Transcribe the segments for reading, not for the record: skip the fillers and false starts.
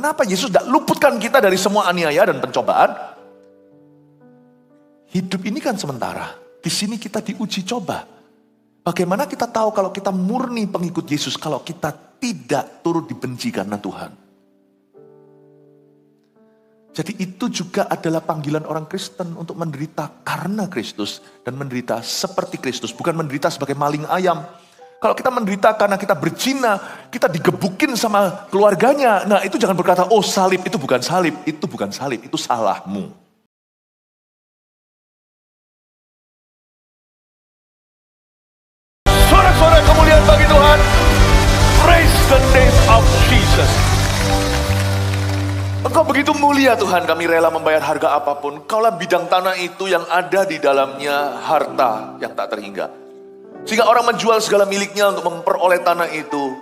Kenapa Yesus tidak luputkan kita dari semua aniaya dan pencobaan? Hidup ini kan sementara. Di sini kita diuji coba. Bagaimana kita tahu kalau kita murni pengikut Yesus, kalau kita tidak turut dibenci karena Tuhan? Jadi itu juga adalah panggilan orang Kristen untuk menderita karena Kristus dan menderita seperti Kristus, bukan menderita sebagai maling ayam. Kalau kita menderita karena kita berzina, kita digebukin sama keluarganya. Nah itu jangan berkata, oh salib, itu bukan salib. Itu bukan salib, itu salahmu. Sorak-sorak kemuliaan bagi Tuhan. Praise the name of Jesus. Engkau begitu mulia Tuhan, kami rela membayar harga apapun. Kaulah bidang tanah itu yang ada di dalamnya harta yang tak terhingga. Sehingga orang menjual segala miliknya untuk memperoleh tanah itu.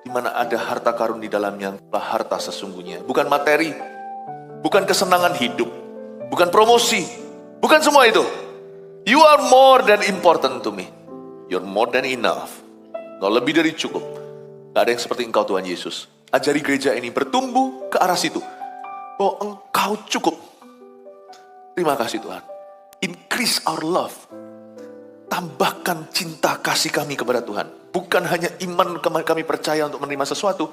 Di mana ada harta karun di dalamnya, harta sesungguhnya. Bukan materi, bukan kesenangan hidup, bukan promosi, bukan semua itu. You are more than important to me. You're more than enough. Engkau lebih dari cukup. Gak ada yang seperti Engkau Tuhan Yesus. Ajari gereja ini bertumbuh ke arah situ. Bahwa Engkau cukup. Terima kasih Tuhan. Increase our love. Tambahkan cinta kasih kami kepada Tuhan. Bukan hanya iman kami percaya untuk menerima sesuatu.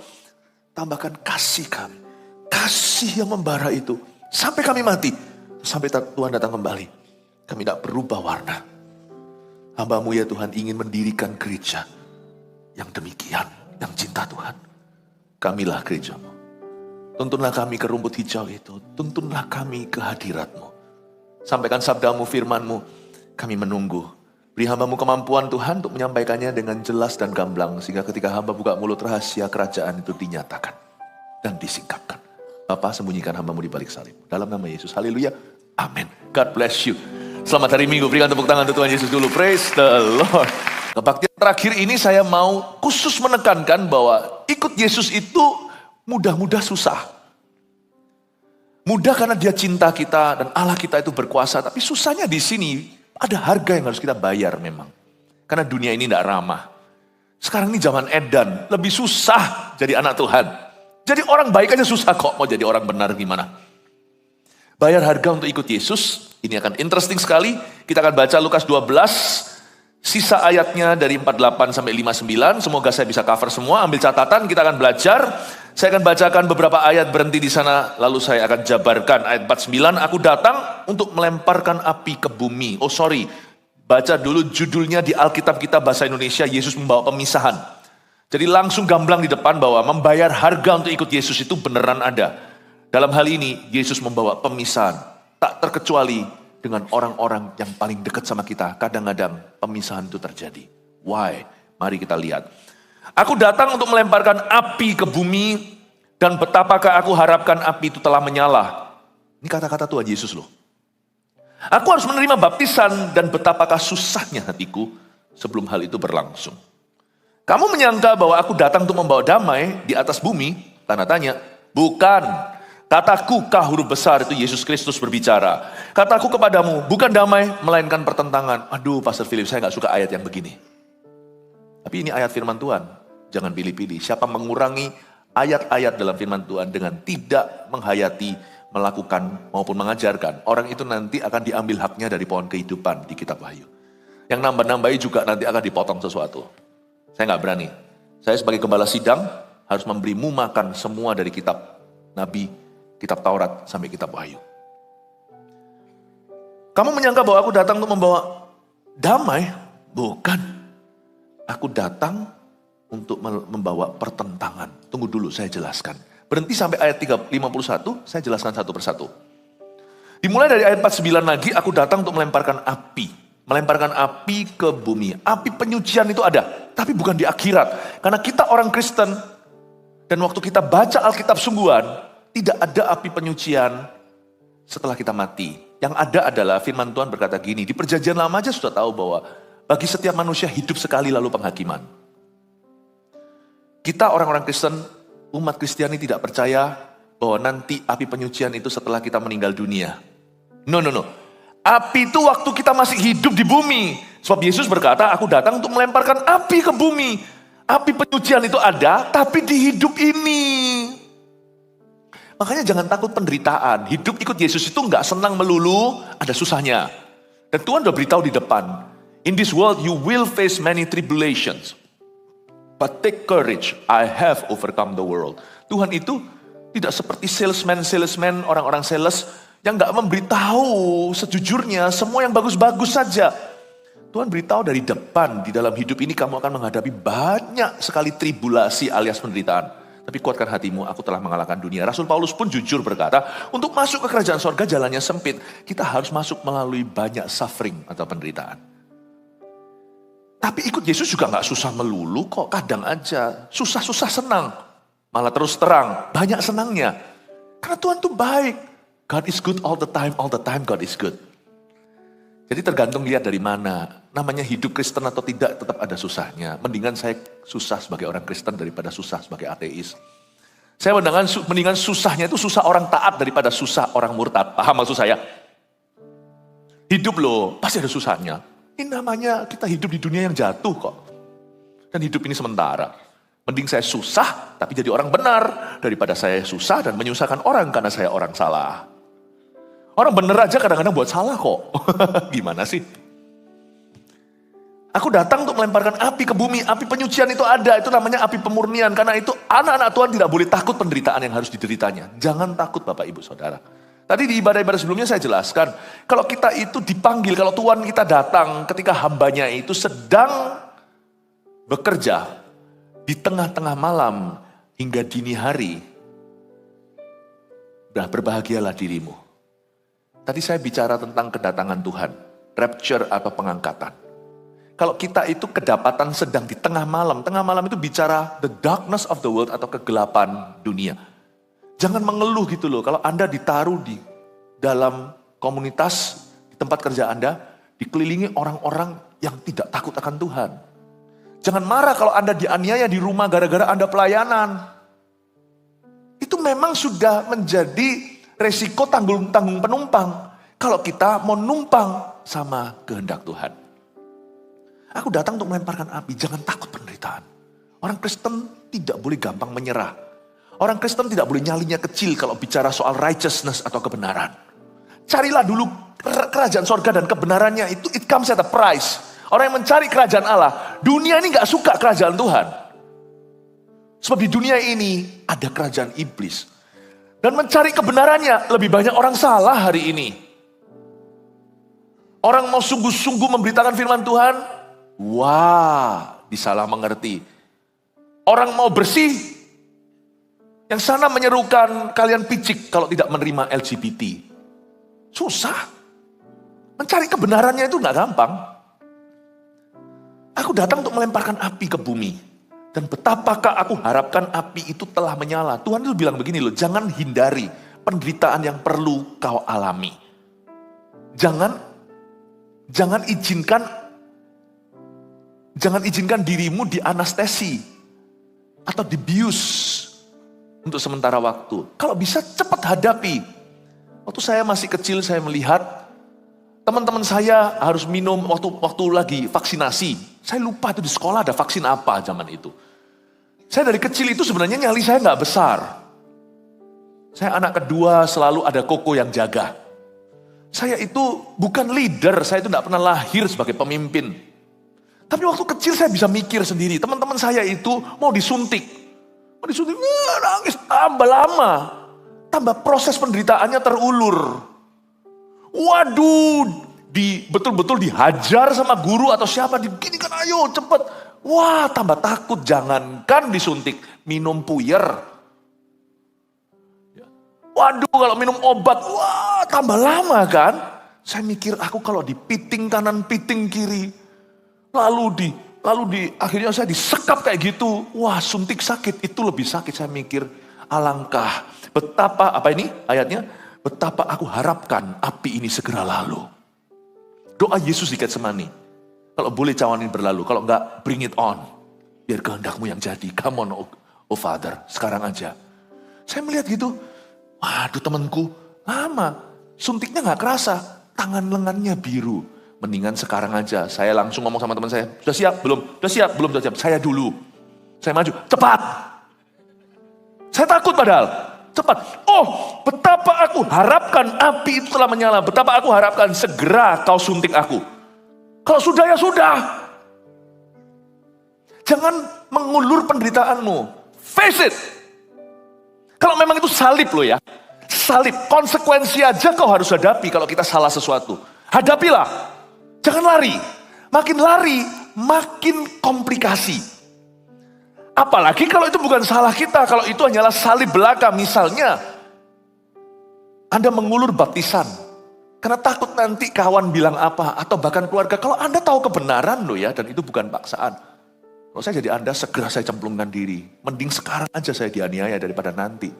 Tambahkan kasih kami. Kasih yang membara itu. Sampai kami mati. Sampai Tuhan datang kembali. Kami tidak berubah warna. Hamba-Mu ya Tuhan ingin mendirikan gereja. Yang demikian. Yang cinta Tuhan. Kamilah gereja-Mu. Tuntunlah kami ke rumput hijau itu. Tuntunlah kami ke hadirat-Mu. Sampaikan sabda-Mu, firman-Mu. Kami menunggu. Beri hamba-Mu kemampuan Tuhan untuk menyampaikannya dengan jelas dan gamblang. Sehingga ketika hamba buka mulut rahasia kerajaan itu dinyatakan. Dan disingkapkan. Bapa sembunyikan hamba-Mu di balik salib. Dalam nama Yesus. Haleluya. Amin. God bless you. Selamat hari Minggu. Berikan tepuk tangan untuk Tuhan Yesus dulu. Praise the Lord. Kebaktian terakhir ini saya mau khusus menekankan bahwa ikut Yesus itu mudah-mudah susah. Mudah karena Dia cinta kita dan Allah kita itu berkuasa. Tapi susahnya di sini. Ada harga yang harus kita bayar memang. Karena dunia ini tidak ramah. Sekarang ini zaman edan. Lebih susah jadi anak Tuhan. Jadi orang baik aja susah kok. Mau jadi orang benar gimana? Bayar harga untuk ikut Yesus. Ini akan interesting sekali. Kita akan baca Lukas 12. Sisa ayatnya dari 48 sampai 59. Semoga saya bisa cover semua. Ambil catatan, kita akan belajar. Saya akan bacakan beberapa ayat, berhenti di sana, lalu saya akan jabarkan. Ayat 49, aku datang untuk melemparkan api ke bumi. Oh sorry, baca dulu judulnya di Alkitab kita bahasa Indonesia, Yesus membawa pemisahan. Jadi langsung gamblang di depan bahwa membayar harga untuk ikut Yesus itu beneran ada. Dalam hal ini, Yesus membawa pemisahan. Tak terkecuali dengan orang-orang yang paling dekat sama kita. Kadang-kadang pemisahan itu terjadi. Why? Mari kita lihat. Aku datang untuk melemparkan api ke bumi, dan betapakah aku harapkan api itu telah menyala. Ini kata-kata Tuhan Yesus loh. Aku harus menerima baptisan, dan betapakah susahnya hatiku sebelum hal itu berlangsung. Kamu menyangka bahwa aku datang untuk membawa damai di atas bumi? Tanda tanya. Bukan. Kataku kah huruf besar itu Yesus Kristus berbicara. Kataku kepadamu, bukan damai, melainkan pertentangan. Aduh Pastor Philip, saya gak suka ayat yang begini. Tapi ini ayat firman Tuhan. Jangan pilih-pilih. Siapa mengurangi ayat-ayat dalam firman Tuhan dengan tidak menghayati, melakukan maupun mengajarkan, orang itu nanti akan diambil haknya dari pohon kehidupan di kitab Wahyu. Yang nambah-nambahi juga nanti akan dipotong sesuatu. Saya gak berani. Saya sebagai gembala sidang harus memberimu makan semua dari kitab Nabi, kitab Taurat sampai kitab Wahyu. Kamu menyangka bahwa aku datang untuk membawa damai? Bukan. Aku datang untuk membawa pertentangan. Tunggu dulu, saya jelaskan. Berhenti sampai ayat 51, saya jelaskan satu persatu. Dimulai dari ayat 49 lagi, aku datang untuk melemparkan api. Melemparkan api ke bumi. Api penyucian itu ada, tapi bukan di akhirat. Karena kita orang Kristen, dan waktu kita baca Alkitab sungguhan, tidak ada api penyucian setelah kita mati. Yang ada adalah firman Tuhan berkata gini, di perjanjian lama aja sudah tahu bahwa bagi setiap manusia hidup sekali lalu penghakiman. Kita orang-orang Kristen, umat Kristiani tidak percaya bahwa nanti api penyucian itu setelah kita meninggal dunia. No. Api itu waktu kita masih hidup di bumi. Sebab Yesus berkata, aku datang untuk melemparkan api ke bumi. Api penyucian itu ada, tapi di hidup ini. Makanya jangan takut penderitaan. Hidup ikut Yesus itu nggak senang melulu, ada susahnya. Dan Tuhan udah beritahu di depan. In this world you will face many tribulations. But take courage, I have overcome the world. Tuhan itu tidak seperti salesman, orang-orang sales yang nggak memberitahu sejujurnya semua yang bagus-bagus saja. Tuhan beritahu dari depan, di dalam hidup ini kamu akan menghadapi banyak sekali tribulasi alias penderitaan. Tapi kuatkan hatimu, aku telah mengalahkan dunia. Rasul Paulus pun jujur berkata, untuk masuk ke kerajaan sorga jalannya sempit. Kita harus masuk melalui banyak suffering atau penderitaan. Tapi ikut Yesus juga gak susah melulu kok, kadang aja. Susah-susah senang, malah terus terang, banyak senangnya. Karena Tuhan tuh baik. God is good all the time God is good. Jadi tergantung lihat dari mana. Namanya hidup Kristen atau tidak tetap ada susahnya. Mendingan saya susah sebagai orang Kristen daripada susah sebagai ateis. Saya mendingan susahnya itu susah orang taat daripada susah orang murtad. Paham maksud saya? Hidup loh, pasti ada susahnya. Ini namanya kita hidup di dunia yang jatuh kok. Dan hidup ini sementara. Mending saya susah tapi jadi orang benar. Daripada saya susah dan menyusahkan orang karena saya orang salah. Orang bener aja kadang-kadang buat salah kok. Gimana sih? Aku datang untuk melemparkan api ke bumi. Api penyucian itu ada. Itu namanya api pemurnian. Karena itu anak-anak Tuhan tidak boleh takut penderitaan yang harus dideritanya. Jangan takut Bapak Ibu Saudara. Tadi di ibadah-ibadah sebelumnya saya jelaskan. Kalau kita itu dipanggil, kalau Tuhan kita datang ketika hambanya itu sedang bekerja di tengah-tengah malam hingga dini hari. Berbahagialah dirimu. Tadi saya bicara tentang kedatangan Tuhan, rapture atau pengangkatan. Kalau kita itu kedapatan sedang di tengah malam itu bicara the darkness of the world atau kegelapan dunia. Jangan mengeluh gitu loh, kalau Anda ditaruh di dalam komunitas, di tempat kerja Anda, dikelilingi orang-orang yang tidak takut akan Tuhan. Jangan marah kalau Anda dianiaya di rumah gara-gara Anda pelayanan. Itu memang sudah menjadi resiko tanggung penumpang. Kalau kita mau numpang sama kehendak Tuhan. Aku datang untuk melemparkan api, jangan takut penderitaan. Orang Kristen tidak boleh gampang menyerah. Orang Kristen tidak boleh nyalinya kecil kalau bicara soal righteousness atau kebenaran. Carilah dulu kerajaan sorga dan kebenarannya itu, it comes at a price. Orang yang mencari kerajaan Allah, dunia ini gak suka kerajaan Tuhan. Sebab di dunia ini ada kerajaan iblis. Dan mencari kebenarannya, lebih banyak orang salah hari ini. Orang mau sungguh-sungguh memberitakan firman Tuhan, wah, disalah mengerti. Orang mau bersih, yang sana menyerukan kalian picik kalau tidak menerima LGBT. Susah. Mencari kebenarannya itu gak gampang. Aku datang untuk melemparkan api ke bumi. Dan betapakah aku harapkan api itu telah menyala. Tuhan itu bilang begini loh, jangan hindari penderitaan yang perlu kau alami. Jangan izinkan dirimu dianestesi atau dibius untuk sementara waktu. Kalau bisa cepat hadapi. Waktu saya masih kecil saya melihat teman-teman saya harus minum waktu lagi vaksinasi. Saya lupa itu di sekolah ada vaksin apa zaman itu. Saya dari kecil itu sebenarnya nyali saya nggak besar. Saya anak kedua, selalu ada koko yang jaga. Saya itu bukan leader, saya itu nggak pernah lahir sebagai pemimpin. Tapi waktu kecil saya bisa mikir sendiri. Teman-teman saya itu mau disuntik, nangis tambah lama, tambah proses penderitaannya terulur. Waduh, betul-betul dihajar sama guru atau siapa, diginikan ayo cepet. Wah, tambah takut, jangankan disuntik, minum puyer. Waduh, kalau minum obat, wah tambah lama kan. Saya mikir aku kalau dipiting kanan, piting kiri, lalu akhirnya saya disekap kayak gitu. Wah, suntik sakit, itu lebih sakit. Saya mikir, alangkah betapa, apa ini ayatnya? Betapa aku harapkan api ini segera lalu. Doa Yesus di Getsemani. Kalau boleh cawan ini berlalu, kalau enggak bring it on. Biar kehendakmu yang jadi. Come on, oh Father, sekarang aja. Saya melihat gitu, waduh temanku, lama. Suntiknya enggak kerasa, tangan lengannya biru. Mendingan sekarang aja. Saya langsung ngomong sama teman saya, sudah siap? Belum? Sudah siap? Belum? Sudah siap? Saya dulu. Saya maju, cepat. Saya takut padahal. Cepat. Oh, betapa aku harapkan api itu telah menyala. Betapa aku harapkan segera kau suntik aku. Kalau sudah ya sudah. Jangan mengulur penderitaanmu. Face it. Kalau memang itu salib loh ya. Salib, konsekuensi aja kau harus hadapi kalau kita salah sesuatu. Hadapilah. Jangan lari. Makin lari, makin komplikasi. Apalagi kalau itu bukan salah kita, kalau itu hanyalah salib belaka. Misalnya, Anda mengulur baptisan, karena takut nanti kawan bilang apa, atau bahkan keluarga. Kalau Anda tahu kebenaran loh ya, dan itu bukan paksaan. Kalau saya jadi Anda, segera saya cemplungkan diri. Mending sekarang aja saya dianiaya daripada nanti.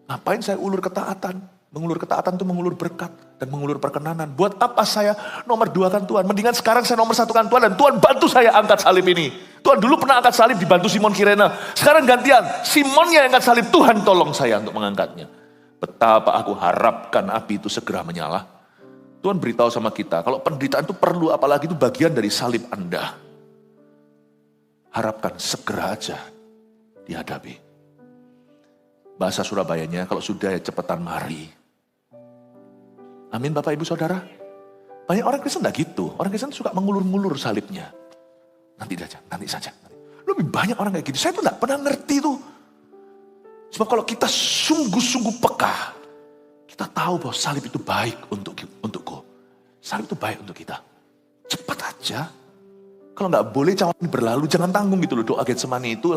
Ngapain saya ulur ketaatan? Mengulur ketaatan itu mengulur berkat dan mengulur perkenanan. Buat apa saya nomor 2 kan Tuhan? Mendingan sekarang saya nomor 1 kan Tuhan, dan Tuhan bantu saya angkat salib ini. Tuhan dulu pernah angkat salib dibantu Simon Kirena. Sekarang gantian, Simonnya yang angkat salib, Tuhan tolong saya untuk mengangkatnya. Betapa aku harapkan api itu segera menyala. Tuhan beritahu sama kita, kalau penderitaan itu perlu, apalagi itu bagian dari salib Anda. Harapkan segera aja dihadapi. Bahasa Surabayanya, kalau sudah ya cepetan mari. Amin Bapak Ibu Saudara. Banyak orang Kristen enggak gitu. Orang Kristen suka mengulur-ngulur salibnya. Nanti saja. Lebih banyak orang kayak gitu. Saya tuh enggak pernah ngerti tuh. Sebab kalau kita sungguh-sungguh peka, kita tahu bahwa salib itu baik untukku. Salib itu baik untuk kita. Cepat aja. Kalau enggak boleh cawan ini berlalu, jangan tanggung gitu loh. Doa Getsemani itu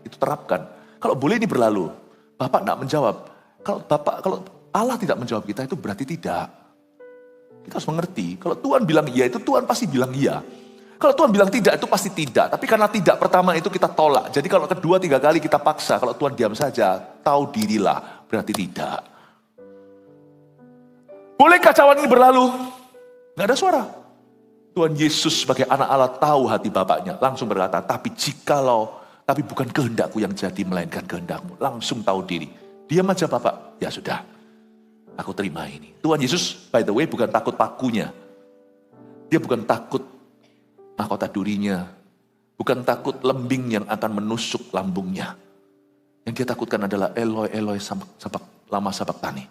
itu terapkan. Kalau boleh ini berlalu, Bapak enggak menjawab. Kalau Allah tidak menjawab kita, itu berarti tidak. Kita harus mengerti, kalau Tuhan bilang iya, itu Tuhan pasti bilang iya. Kalau Tuhan bilang tidak, itu pasti tidak. Tapi karena tidak pertama itu kita tolak. Jadi kalau kedua, 3 kali kita paksa, kalau Tuhan diam saja, tahu dirilah, berarti tidak. Bolehkah cawan ini berlalu? Nggak ada suara. Tuhan Yesus sebagai anak Allah tahu hati Bapaknya. Langsung berkata, tapi bukan kehendakku yang jadi, melainkan kehendakmu. Langsung tahu diri. Diam aja Bapak, ya sudah. Aku terima ini. Tuhan Yesus, by the way, bukan takut pakunya. Dia bukan takut mahkota durinya. Bukan takut lembing yang akan menusuk lambungnya. Yang dia takutkan adalah Eloi, Eloi, lama sabaktani.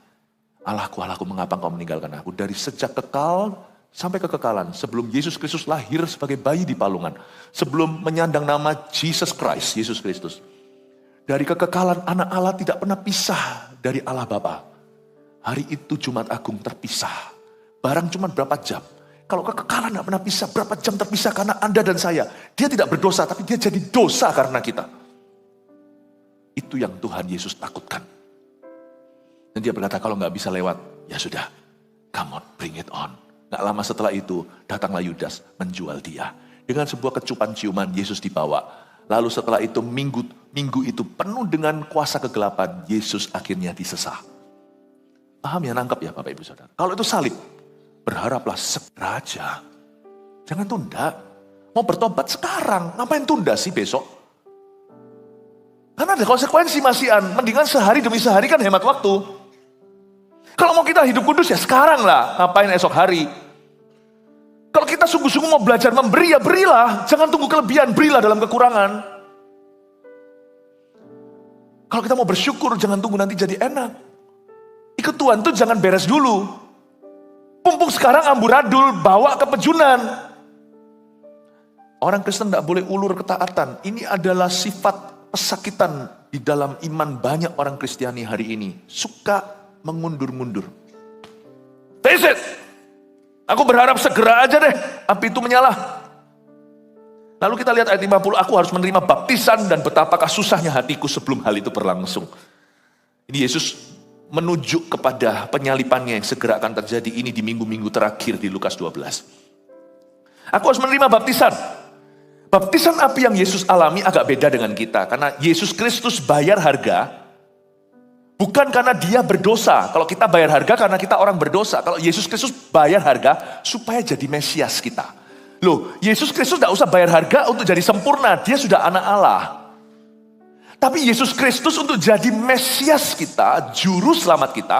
Allahku, Allahku, mengapa engkau meninggalkan aku? Dari sejak kekal sampai kekekalan. Sebelum Yesus Kristus lahir sebagai bayi di palungan. Sebelum menyandang nama Jesus Christ, Yesus Kristus. Dari kekekalan anak Allah tidak pernah pisah dari Allah Bapa. Hari itu Jumat Agung terpisah. Barang cuma berapa jam. Kalau kekekalan tidak pernah pisah, berapa jam terpisah karena Anda dan saya. Dia tidak berdosa, tapi dia jadi dosa karena kita. Itu yang Tuhan Yesus takutkan. Dan dia berkata, kalau nggak bisa lewat, ya sudah, come on, bring it on. Nggak lama setelah itu, datanglah Yudas menjual dia. Dengan sebuah kecupan ciuman, Yesus dibawa. Lalu setelah itu, minggu itu penuh dengan kuasa kegelapan, Yesus akhirnya disesah. Paham ya, nangkep ya Bapak Ibu Saudara. Kalau itu salib, berharaplah segera aja. Jangan tunda. Mau bertobat sekarang, ngapain tunda sih besok? Karena ada konsekuensi masihan. Mendingan sehari demi sehari kan hemat waktu. Kalau mau kita hidup kudus ya sekarang lah, ngapain esok hari? Kalau kita sungguh-sungguh mau belajar memberi ya berilah. Jangan tunggu kelebihan, berilah dalam kekurangan. Kalau kita mau bersyukur, jangan tunggu nanti jadi enak. Ikut Tuhan tuh jangan beres dulu. Mumpung sekarang amburadul, bawa ke pejunan. Orang Kristen tidak boleh ulur ketaatan. Ini adalah sifat pesakitan di dalam iman banyak orang Kristiani hari ini. Suka mengundur-mundur. Face it. Aku berharap segera aja deh api itu menyala. Lalu kita lihat ayat 50, aku harus menerima baptisan dan betapakah susahnya hatiku sebelum hal itu berlangsung. Ini Yesus menuju kepada penyalipannya yang segera akan terjadi ini di minggu-minggu terakhir di Lukas 12. Aku harus menerima baptisan. Baptisan api yang Yesus alami agak beda dengan kita. Karena Yesus Kristus bayar harga, bukan karena dia berdosa. Kalau kita bayar harga karena kita orang berdosa. Kalau Yesus Kristus bayar harga supaya jadi Mesias kita. Loh, Yesus Kristus tidak usah bayar harga untuk jadi sempurna. Dia sudah anak Allah. Tapi Yesus Kristus untuk jadi Mesias kita, juru selamat kita,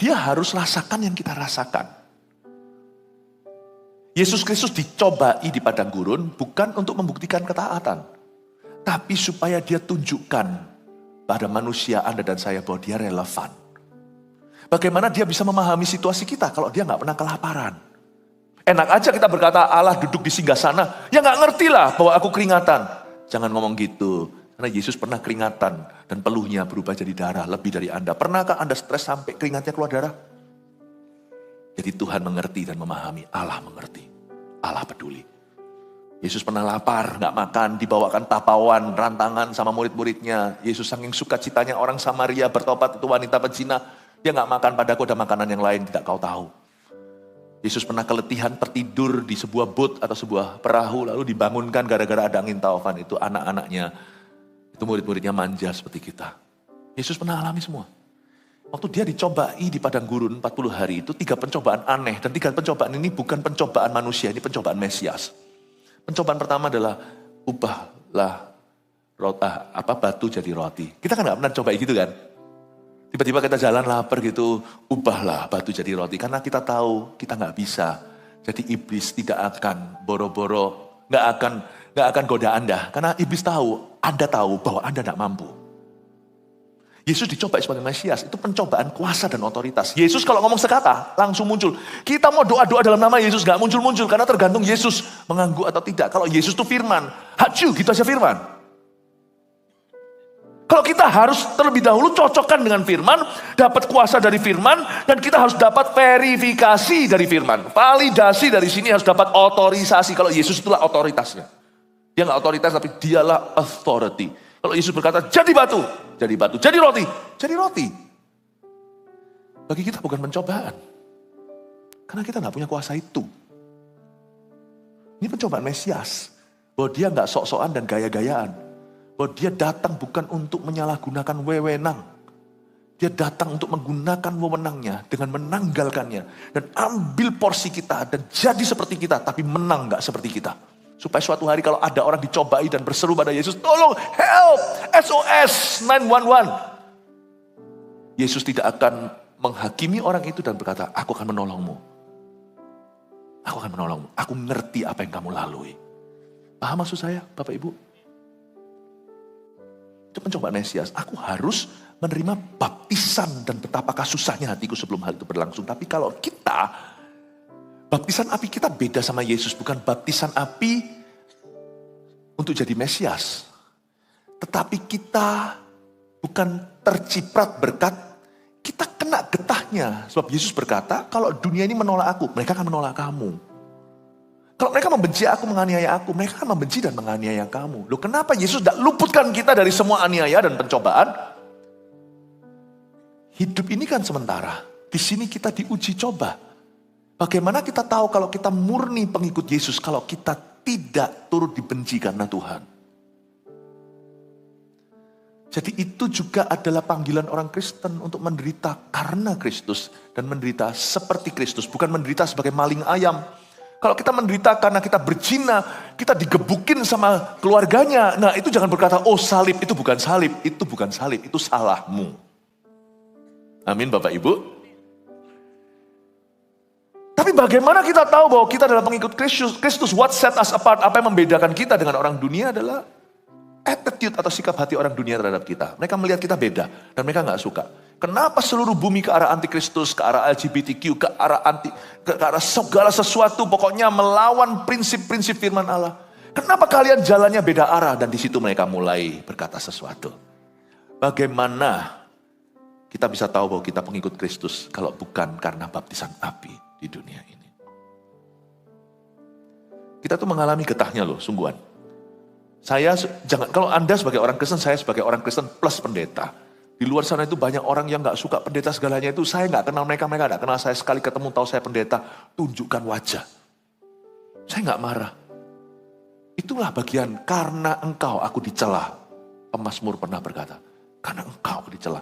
dia harus rasakan yang kita rasakan. Yesus Kristus dicobai di padang gurun bukan untuk membuktikan ketaatan. Tapi supaya dia tunjukkan pada manusia Anda dan saya bahwa dia relevan. Bagaimana dia bisa memahami situasi kita kalau dia nggak pernah kelaparan. Enak aja kita berkata Allah duduk di singgasana, ya nggak ngerti lah bahwa aku keringatan. Jangan ngomong gitu, karena Yesus pernah keringatan dan peluhnya berubah jadi darah lebih dari Anda. Pernahkah Anda stres sampai keringatnya keluar darah? Jadi Tuhan mengerti dan memahami, Allah mengerti, Allah peduli. Yesus pernah lapar, nggak makan, dibawakan tapawan, rantangan sama murid-muridnya. Yesus saking sukacitanya orang Samaria bertobat, itu wanita pezina. Dia nggak makan, padaku ada makanan yang lain, tidak kau tahu. Yesus pernah keletihan tertidur di sebuah boat atau sebuah perahu, lalu dibangunkan gara-gara ada angin taufan. Itu anak-anaknya, itu murid-muridnya manja seperti kita. Yesus pernah alami semua. Waktu dia dicobai di padang gurun 40 hari itu 3 pencobaan aneh. Dan 3 pencobaan ini bukan pencobaan manusia, ini pencobaan Mesias. Pencobaan pertama adalah ubahlah batu jadi roti. Kita kan gak pernah coba gitu kan. Tiba-tiba kita jalan lapar gitu, ubahlah batu jadi roti. Karena kita tahu kita gak bisa. Jadi iblis tidak akan boro-boro, gak akan goda Anda. Karena iblis tahu, Anda tahu bahwa Anda gak mampu. Yesus dicoba sebagai Mesias, itu pencobaan kuasa dan otoritas. Yesus kalau ngomong sekata, langsung muncul. Kita mau doa-doa dalam nama Yesus, gak muncul-muncul. Karena tergantung Yesus mengganggu atau tidak. Kalau Yesus itu firman, hacu, gitu aja firman. Kalau kita harus terlebih dahulu cocokkan dengan firman, dapat kuasa dari firman, dan kita harus dapat verifikasi dari firman. Validasi dari sini harus dapat otorisasi. Kalau Yesus itulah otoritasnya. Dia gak otoritas, tapi dialah authority. Kalau Yesus berkata, jadi batu, jadi batu. Jadi roti, jadi roti. Bagi kita bukan pencobaan. Karena kita gak punya kuasa itu. Ini pencobaan Mesias. Bahwa dia gak sok-sokan dan gaya-gayaan. Bahwa dia datang bukan untuk menyalahgunakan wewenang. Dia datang untuk menggunakan wewenangnya dengan menanggalkannya. Dan ambil porsi kita dan jadi seperti kita. Tapi menang gak seperti kita. Supaya suatu hari kalau ada orang dicobai dan berseru pada Yesus, tolong, help, SOS, 911. Yesus tidak akan menghakimi orang itu dan berkata, aku akan menolongmu. Aku akan menolongmu. Aku ngerti apa yang kamu lalui. Paham maksud saya, Bapak Ibu? Itu pencobaan Mesias. Aku harus menerima baptisan dan betapakah susahnya hatiku sebelum hal itu berlangsung. Tapi kalau kita, baptisan api kita beda sama Yesus. Bukan baptisan api untuk jadi Mesias. Tetapi kita bukan terciprat berkat, kita kena getahnya. Sebab Yesus berkata, kalau dunia ini menolak aku, mereka akan menolak kamu. Kalau mereka membenci aku, menganiaya aku, mereka akan membenci dan menganiaya kamu. Loh, kenapa Yesus tidak luputkan kita dari semua aniaya dan pencobaan? Hidup ini kan sementara. Di sini kita diuji coba. Bagaimana kita tahu kalau kita murni pengikut Yesus, kalau kita tidak turut dibenci karena Tuhan? Jadi itu juga adalah panggilan orang Kristen untuk menderita karena Kristus. Dan menderita seperti Kristus, bukan menderita sebagai maling ayam. Kalau kita menderita karena kita berzina, kita digebukin sama keluarganya. Nah itu jangan berkata, oh salib, itu bukan salib. Itu bukan salib, itu salahmu. Amin Bapak Ibu. Tapi bagaimana kita tahu bahwa kita adalah pengikut Kristus? What set us apart? Apa yang membedakan kita dengan orang dunia adalah attitude atau sikap hati orang dunia terhadap kita. Mereka melihat kita beda dan mereka gak suka. Kenapa seluruh bumi ke arah antikristus, ke arah LGBTQ, ke arah segala sesuatu, pokoknya melawan prinsip-prinsip firman Allah. Kenapa kalian jalannya beda arah? Dan di situ mereka mulai berkata sesuatu. Bagaimana kita bisa tahu bahwa kita pengikut Kristus kalau bukan karena baptisan api di dunia ini? Kita tuh mengalami getahnya loh, sungguhan. Kalau Anda sebagai orang Kristen, saya sebagai orang Kristen plus pendeta. Di luar sana itu banyak orang yang gak suka pendeta segalanya itu. Saya gak kenal mereka gak kenal saya. Sekali ketemu tahu saya pendeta, tunjukkan wajah. Saya gak marah. Itulah bagian karena engkau aku dicela. Pemazmur pernah berkata, karena engkau aku dicela.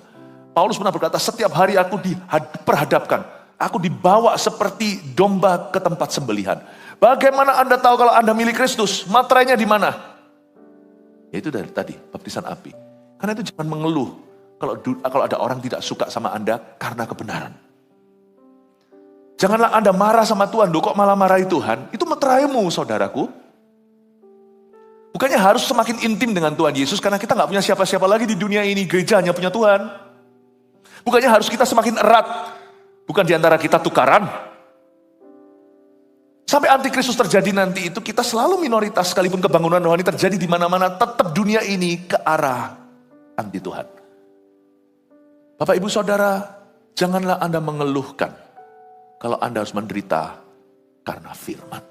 Paulus pernah berkata, setiap hari aku diperhadapkan. Aku dibawa seperti domba ke tempat sembelihan. Bagaimana Anda tahu kalau Anda milik Kristus? Materainya di mana? Yaitu dari tadi, baptisan api. Karena itu jangan mengeluh. Kalau ada orang tidak suka sama Anda karena kebenaran. Janganlah Anda marah sama Tuhan. Loh kok malah marahi Tuhan? Itu meteraimu saudaraku. Bukannya harus semakin intim dengan Tuhan Yesus karena kita nggak punya siapa-siapa lagi di dunia ini. Gereja hanya punya Tuhan. Bukannya harus kita semakin erat. Bukan diantara kita tukaran. Sampai antikristus terjadi nanti itu kita selalu minoritas. Sekalipun kebangunan rohani terjadi di mana-mana. Tetap dunia ini ke arah anti Tuhan. Bapak ibu saudara, janganlah Anda mengeluhkan kalau Anda harus menderita karena firman.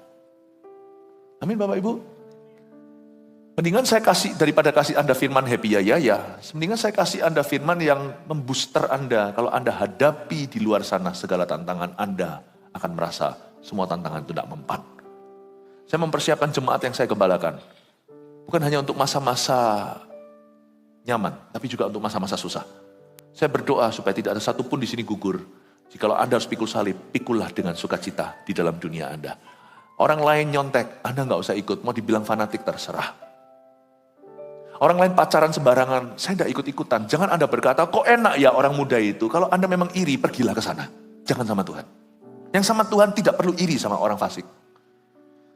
Amin Bapak Ibu. Mendingan saya kasih, daripada kasih Anda firman happy ya. Mendingan saya kasih Anda firman yang membooster Anda. Kalau Anda hadapi di luar sana segala tantangan, Anda akan merasa semua tantangan itu tidak mempan. Saya mempersiapkan jemaat yang saya gembalakan. Bukan hanya untuk masa-masa nyaman, tapi juga untuk masa-masa susah. Saya berdoa supaya tidak ada satupun di sini gugur. Jikalau Anda harus pikul salib, pikullah dengan sukacita di dalam dunia Anda. Orang lain nyontek, Anda nggak usah ikut. Mau dibilang fanatik terserah. Orang lain pacaran sembarangan, saya tidak ikut-ikutan. Jangan Anda berkata, kok enak ya orang muda itu. Kalau Anda memang iri, pergilah ke sana. Jangan sama Tuhan. Yang sama Tuhan tidak perlu iri sama orang fasik.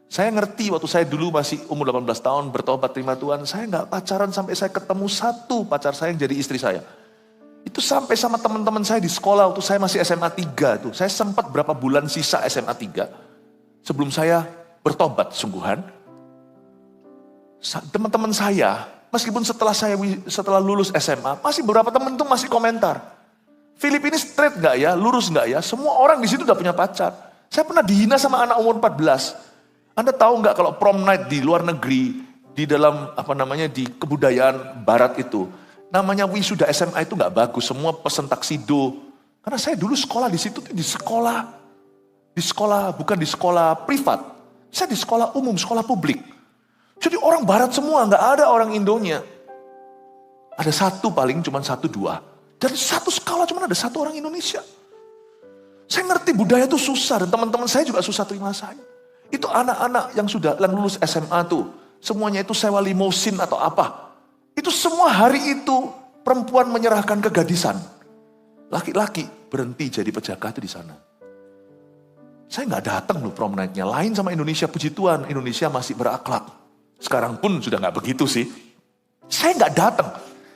Saya ngerti waktu saya dulu masih umur 18 tahun bertobat terima Tuhan. Saya nggak pacaran sampai saya ketemu satu pacar saya yang jadi istri saya. Itu sampai sama teman-teman saya di sekolah waktu saya masih SMA 3 tuh. Saya sempat berapa bulan sisa SMA 3. Sebelum saya bertobat sungguhan, teman-teman saya, meskipun setelah lulus SMA, masih beberapa teman tuh masih komentar. Philip ini straight nggak ya, lurus nggak ya? Semua orang di situ udah punya pacar. Saya pernah dihina sama anak umur 14. Anda tahu nggak kalau prom night di luar negeri, di dalam di kebudayaan Barat itu, namanya wisuda SMA itu nggak bagus. Semua pesen taksido. Karena saya dulu sekolah di situ di sekolah bukan di sekolah privat. Saya di sekolah umum, sekolah publik. Jadi orang barat semua, nggak ada orang Indonya. Ada satu paling, cuma 1-2. Dari satu skala cuma ada satu orang Indonesia. Saya ngerti budaya itu susah, dan teman-teman saya juga susah terima saya. Itu anak-anak yang lulus SMA tuh, semuanya itu sewa limosin atau apa. Itu semua hari itu perempuan menyerahkan kegadisan. Laki-laki berhenti jadi penjaga itu di sana. Saya nggak datang loh prom night-nya. Lain sama Indonesia, puji Tuhan. Indonesia masih berakhlak. Sekarang pun sudah nggak begitu sih. Saya nggak datang.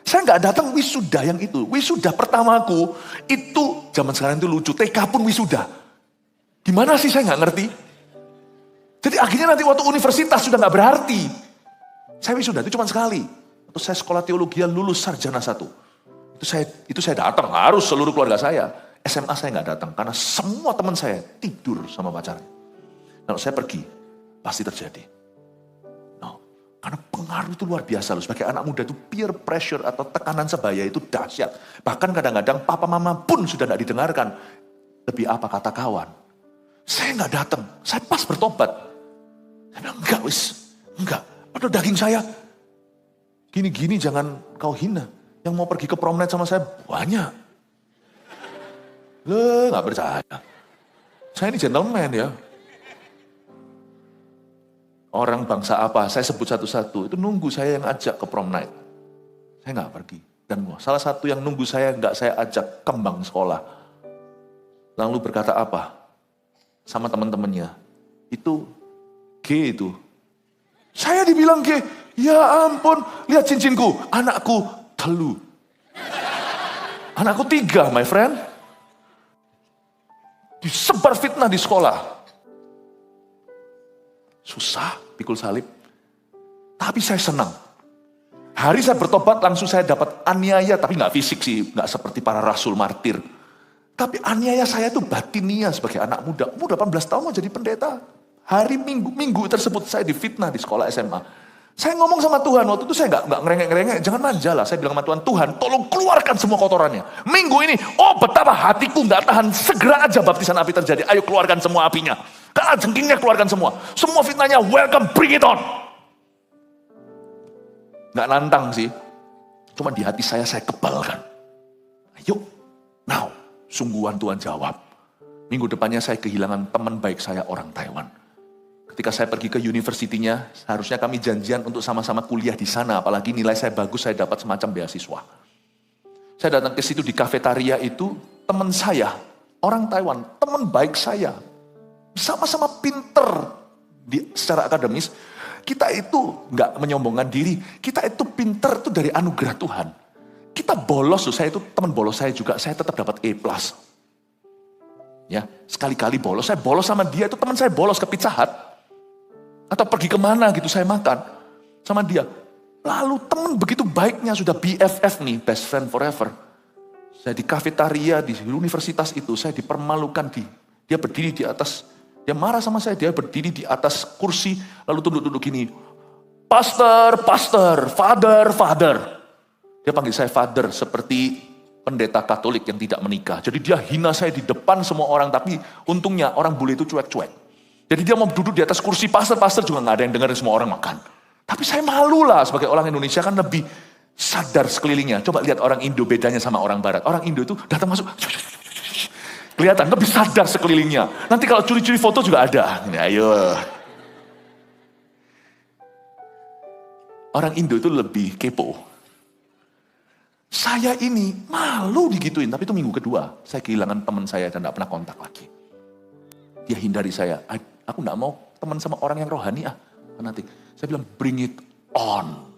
Saya nggak datang wisuda yang itu. Wisuda pertamaku itu zaman sekarang itu lucu. TK pun wisuda. Gimana sih saya nggak ngerti. Jadi akhirnya nanti waktu universitas sudah nggak berarti. Saya wisuda itu cuma sekali. Waktu saya sekolah teologi lulus sarjana 1. Itu saya datang, harus seluruh keluarga saya. SMA saya nggak datang karena semua teman saya tidur sama pacarnya. Kalau saya pergi, pasti terjadi. No, karena pengaruh itu luar biasa loh. Sebagai anak muda itu peer pressure atau tekanan sebaya itu dahsyat. Bahkan kadang-kadang papa mama pun sudah nggak didengarkan. Lebih apa kata kawan? Saya nggak datang, saya pas bertobat. Saya bilang enggak. Padahal daging saya gini-gini jangan kau hina. Yang mau pergi ke prom night sama saya banyak. Loh, gak percaya. Saya ini gentleman ya. Orang bangsa apa, saya sebut satu-satu. Itu nunggu saya yang ajak ke prom night. Saya gak pergi. Dan salah satu yang nunggu saya, gak saya ajak kembang sekolah. Lalu berkata apa? Sama teman-temannya. Itu G itu. Saya dibilang G. Ya ampun, lihat cincinku. Anakku telu. Anakku 3, my friend. Disebar fitnah di sekolah. Susah, pikul salib. Tapi saya senang. Hari saya bertobat langsung saya dapat aniaya, tapi nggak fisik sih, nggak seperti para rasul martir. Tapi aniaya saya itu batinia sebagai anak muda. Umur 18 tahun mau jadi pendeta. Hari minggu tersebut saya difitnah di sekolah SMA. Saya ngomong sama Tuhan, waktu itu saya nggak ngerengek-ngerengek, jangan manja lah. Saya bilang sama Tuhan, Tuhan tolong keluarkan semua kotorannya. Minggu ini, betapa hatiku nggak tahan, segera aja baptisan api terjadi. Ayo keluarkan semua apinya. Karena jengkingnya keluarkan semua. Semua fitnahnya, welcome, bring it on. Nggak nantang sih, cuma di hati saya kebalkan. Ayo, now, sungguhan Tuhan jawab. Minggu depannya saya kehilangan teman baik saya orang Taiwan. Ketika saya pergi ke universitinya, seharusnya kami janjian untuk sama-sama kuliah di sana. Apalagi nilai saya bagus, saya dapat semacam beasiswa. Saya datang ke situ di kafetaria itu, teman saya, orang Taiwan, teman baik saya. Sama-sama pinter secara akademis. Kita itu nggak menyombongkan diri. Kita itu pinter itu dari anugerah Tuhan. Kita bolos loh, saya itu teman bolos saya juga, saya tetap dapat A+. Ya, sekali-kali bolos, saya bolos sama dia, itu teman saya bolos ke Pizza Hut. Atau pergi kemana gitu, saya makan sama dia. Lalu teman begitu baiknya, sudah BFF nih, best friend forever. Saya di kafetaria, di universitas itu, saya dipermalukan. Dia berdiri di atas, dia marah sama saya, dia berdiri di atas kursi, lalu tunduk-tunduk gini. Pastor, father. Dia panggil saya father, seperti pendeta Katolik yang tidak menikah. Jadi dia hina saya di depan semua orang, tapi untungnya orang bule itu cuek-cuek. Jadi dia mau duduk di atas kursi pastor juga gak ada yang dengerin, semua orang makan. Tapi saya malu lah, sebagai orang Indonesia kan lebih sadar sekelilingnya. Coba lihat orang Indo bedanya sama orang Barat. Orang Indo itu datang masuk, kelihatan lebih sadar sekelilingnya. Nanti kalau curi-curi foto juga ada. Ini, ayo. Orang Indo itu lebih kepo. Saya ini malu digituin, tapi itu minggu kedua. Saya kehilangan teman saya dan gak pernah kontak lagi. Dia hindari saya. Aku gak mau teman sama orang yang rohani nanti. Saya bilang, bring it on.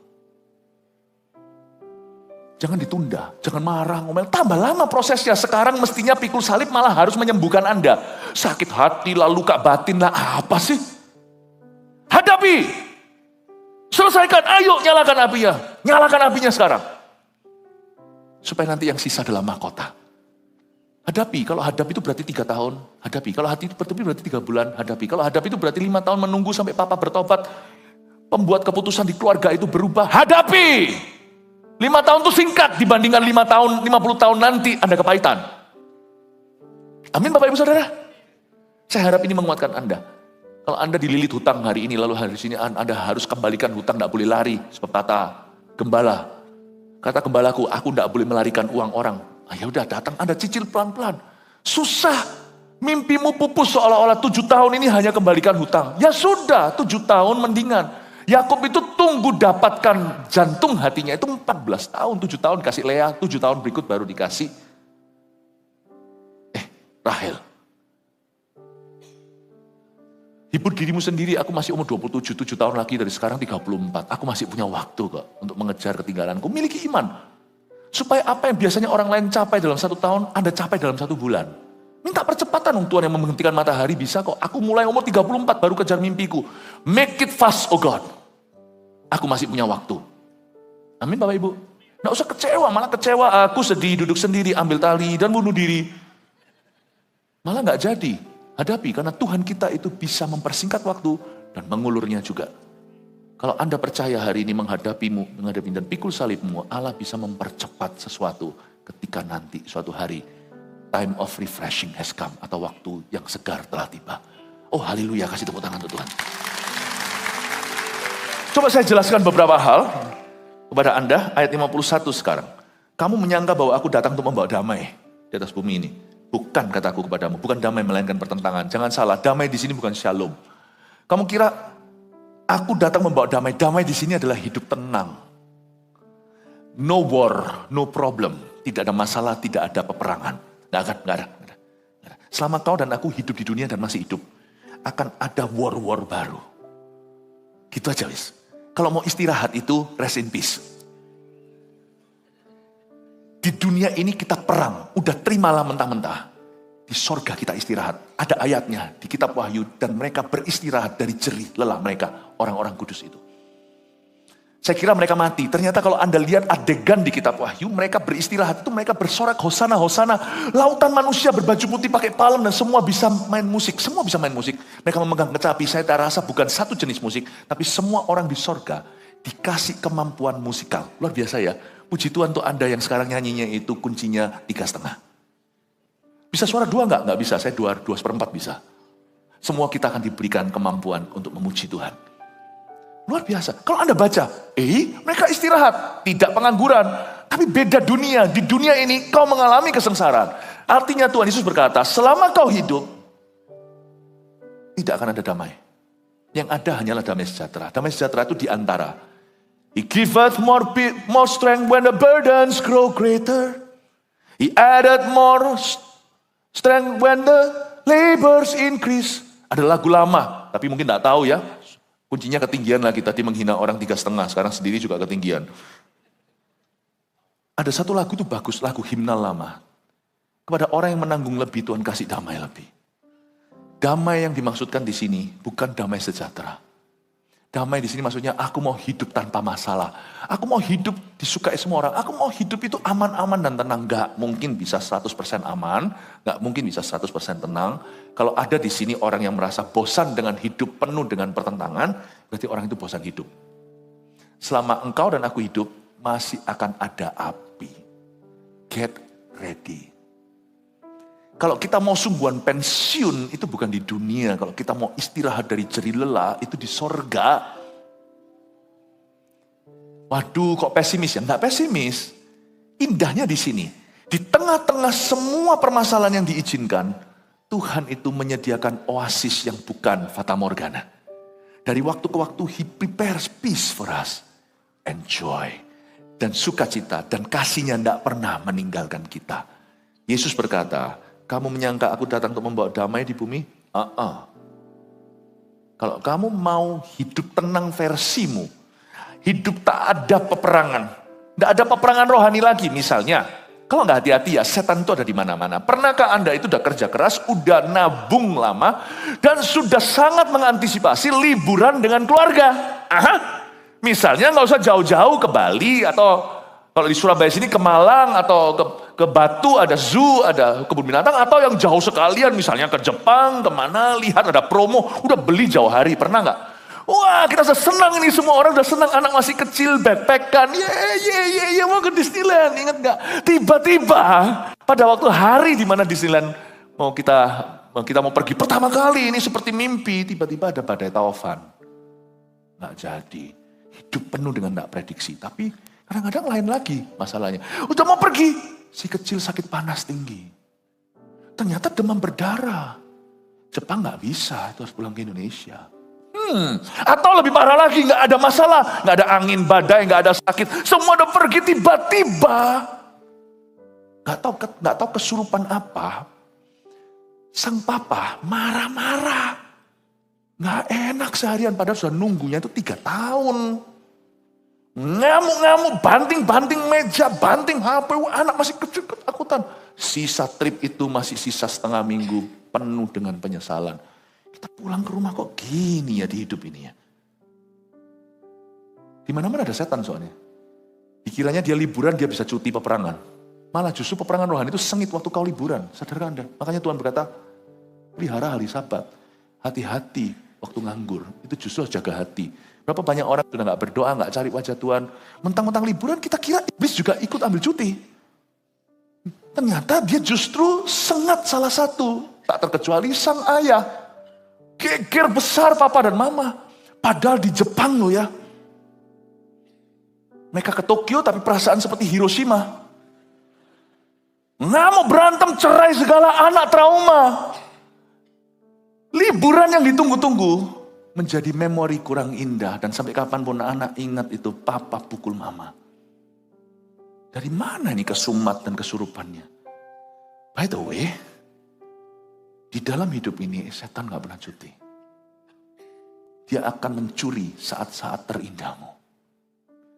Jangan ditunda, jangan marah, ngomel. Tambah lama prosesnya. Sekarang mestinya pikul salib malah harus menyembuhkan Anda. Sakit hati lah, luka batin lah, apa sih? Hadapi. Selesaikan, ayo nyalakan apinya. Nyalakan apinya sekarang. Supaya nanti yang sisa adalah mahkota. Hadapi, kalau hadapi itu berarti 3 tahun. Hadapi, kalau hati itu berarti 3 bulan. Hadapi, kalau hadapi itu berarti 5 tahun menunggu sampai papa bertobat. Pembuat keputusan di keluarga itu berubah. Hadapi. 5 tahun itu singkat dibandingkan 5 tahun, 50 tahun nanti Anda kepahitan. Amin Bapak Ibu Saudara. Saya harap ini menguatkan Anda. Kalau Anda dililit hutang hari ini, lalu hari ini Anda harus kembalikan hutang, tidak boleh lari. Sebab kata gembala, kata gembalaku, aku tidak boleh melarikan uang orang. Ya udah datang, Anda cicil pelan-pelan. Susah, mimpimu pupus seolah-olah 7 tahun ini hanya kembalikan hutang. Ya sudah, 7 tahun mendingan. Yakub itu tunggu dapatkan jantung hatinya itu 14 tahun, 7 tahun kasih Lea, 7 tahun berikut baru dikasih Rahel. Hibur dirimu sendiri, aku masih umur 27, 7 tahun lagi dari sekarang 34. Aku masih punya waktu kok untuk mengejar ketinggalanku. Miliki iman. Supaya apa yang biasanya orang lain capai dalam 1 tahun, Anda capai dalam 1 bulan. Minta percepatan, Tuhan yang menghentikan matahari bisa kok. Aku mulai umur 34 baru kejar mimpiku. Make it fast, oh God. Aku masih punya waktu. Amin Bapak Ibu. Nggak usah kecewa, malah kecewa. Aku sedih, duduk sendiri, ambil tali, dan bunuh diri. Malah nggak jadi. Hadapi, karena Tuhan kita itu bisa mempersingkat waktu dan mengulurnya juga. Kalau Anda percaya hari ini menghadapi dan pikul salibmu, Allah bisa mempercepat sesuatu ketika nanti suatu hari time of refreshing has come, atau waktu yang segar telah tiba. Oh haleluya, kasih tepuk tangan untuk Tuhan. Coba saya jelaskan beberapa hal kepada Anda, ayat 51 sekarang. Kamu menyangka bahwa aku datang untuk membawa damai di atas bumi ini. Bukan, kataku kepadamu, bukan damai melainkan pertentangan. Jangan salah, damai di sini bukan shalom. Kamu kira aku datang membawa damai. Damai di sini adalah hidup tenang. No war, no problem. Tidak ada masalah, tidak ada peperangan. Nggak ada. Selama kau dan aku hidup di dunia dan masih hidup, akan ada war-war baru. Gitu aja wis. Kalau mau istirahat itu rest in peace. Di dunia ini kita perang, udah terimalah mentah-mentah. Di sorga kita istirahat. Ada ayatnya di kitab Wahyu, dan mereka beristirahat dari jerih lelah mereka, orang-orang kudus itu. Saya kira mereka mati. Ternyata kalau Anda lihat adegan di kitab Wahyu, mereka beristirahat itu mereka bersorak hosana, hosana. Lautan manusia berbaju putih pakai palem dan semua bisa main musik. Semua bisa main musik. Mereka memegang kecapi. Saya tak rasa bukan satu jenis musik, tapi semua orang di sorga dikasih kemampuan musikal. Luar biasa ya. Puji Tuhan untuk Anda yang sekarang nyanyinya itu kuncinya 3,5. Bisa suara 2 enggak? Enggak bisa. Saya 2/4 bisa. Semua kita akan diberikan kemampuan untuk memuji Tuhan. Luar biasa. Kalau Anda baca, mereka istirahat, tidak pengangguran. Tapi beda dunia. Di dunia ini kau mengalami kesengsaraan. Artinya Tuhan Yesus berkata, selama kau hidup, tidak akan ada damai. Yang ada hanyalah damai sejahtera. Damai sejahtera itu diantara. He giveth more strength when the burdens grow greater. He added more strength when the labors increase. Ada lagu lama, tapi mungkin tidak tahu ya. Kuncinya ketinggian lagi, tadi menghina orang 3,5, sekarang sendiri juga ketinggian. Ada satu lagu itu bagus, lagu himnal lama. Kepada orang yang menanggung lebih, Tuhan kasih damai lebih. Damai yang dimaksudkan di sini bukan damai sejahtera. Damai di sini maksudnya aku mau hidup tanpa masalah. Aku mau hidup disukai semua orang. Aku mau hidup itu aman-aman dan tenang. Gak mungkin bisa 100% aman. Gak mungkin bisa 100% tenang. Kalau ada di sini orang yang merasa bosan dengan hidup penuh dengan pertentangan, berarti orang itu bosan hidup. Selama engkau dan aku hidup, masih akan ada api. Get ready. Kalau kita mau sungguhan pensiun, itu bukan di dunia. Kalau kita mau istirahat dari jerih lelah, itu di sorga. Waduh, kok pesimis ya? Enggak pesimis. Indahnya di sini. Di tengah-tengah semua permasalahan yang diizinkan, Tuhan itu menyediakan oasis yang bukan fata morgana. Dari waktu ke waktu, He prepares peace for us. Enjoy. Dan sukacita dan kasihnya tidak pernah meninggalkan kita. Yesus berkata, kamu menyangka aku datang untuk membawa damai di bumi? Kalau kamu mau hidup tenang versimu, hidup tak ada peperangan, tidak ada peperangan rohani lagi misalnya. Kalau nggak hati-hati ya, setan itu ada di mana-mana. Pernahkah Anda itu udah kerja keras, udah nabung lama, dan sudah sangat mengantisipasi liburan dengan keluarga? Misalnya nggak usah jauh-jauh ke Bali atau kalau di Surabaya sini ke Malang atau ke Batu ada zoo, ada kebun binatang, atau yang jauh sekalian misalnya ke Jepang, kemana, lihat ada promo, udah beli jauh hari, pernah nggak? Wah, kita sudah senang ini, semua orang udah senang, anak masih kecil, backpackan, mau ke Disneyland, ingat nggak? Tiba-tiba pada waktu hari di mana Disneyland kita mau pergi pertama kali, ini seperti mimpi, tiba-tiba ada badai taufan. Nggak jadi, hidup penuh dengan nggak prediksi, tapi kadang-kadang lain lagi masalahnya. Udah mau pergi, si kecil sakit panas tinggi. Ternyata demam berdarah. Jepang nggak bisa, itu harus pulang ke Indonesia. Atau lebih parah lagi, nggak ada masalah, nggak ada angin badai, nggak ada sakit, semua udah pergi tiba-tiba. Nggak tahu kesurupan apa. Sang papa marah-marah, nggak enak seharian, padahal sudah nunggunya itu 3 tahun. Ngamuk-ngamuk, banting-banting meja, banting HP, anak masih kecil ketakutan. Sisa trip itu masih sisa setengah minggu, penuh dengan penyesalan. Kita pulang ke rumah kok gini ya di hidup ini ya. Di mana-mana ada setan soalnya. Dikiranya dia liburan, dia bisa cuti peperangan. Malah justru peperangan rohani itu sengit waktu kau liburan. Sadarkah Anda? Makanya Tuhan berkata, pelihara hari Sabat. Hati-hati waktu nganggur. Itu justru jaga hati. Berapa banyak orang sudah gak berdoa, gak cari wajah Tuhan. Mentang-mentang liburan kita kira iblis juga ikut ambil cuti. Ternyata dia justru sengat salah satu. Tak terkecuali sang ayah. Geger besar papa dan mama. Padahal di Jepang loh ya. Mereka ke Tokyo tapi perasaan seperti Hiroshima. Ngamuk, berantem, cerai segala, anak trauma. Liburan yang ditunggu-tunggu menjadi memori kurang indah. Dan sampai kapanpun anak ingat itu papa pukul mama. Dari mana ini kesumat dan kesurupannya? By the way, di dalam hidup ini setan gak pernah cuti. Dia akan mencuri saat-saat terindahmu.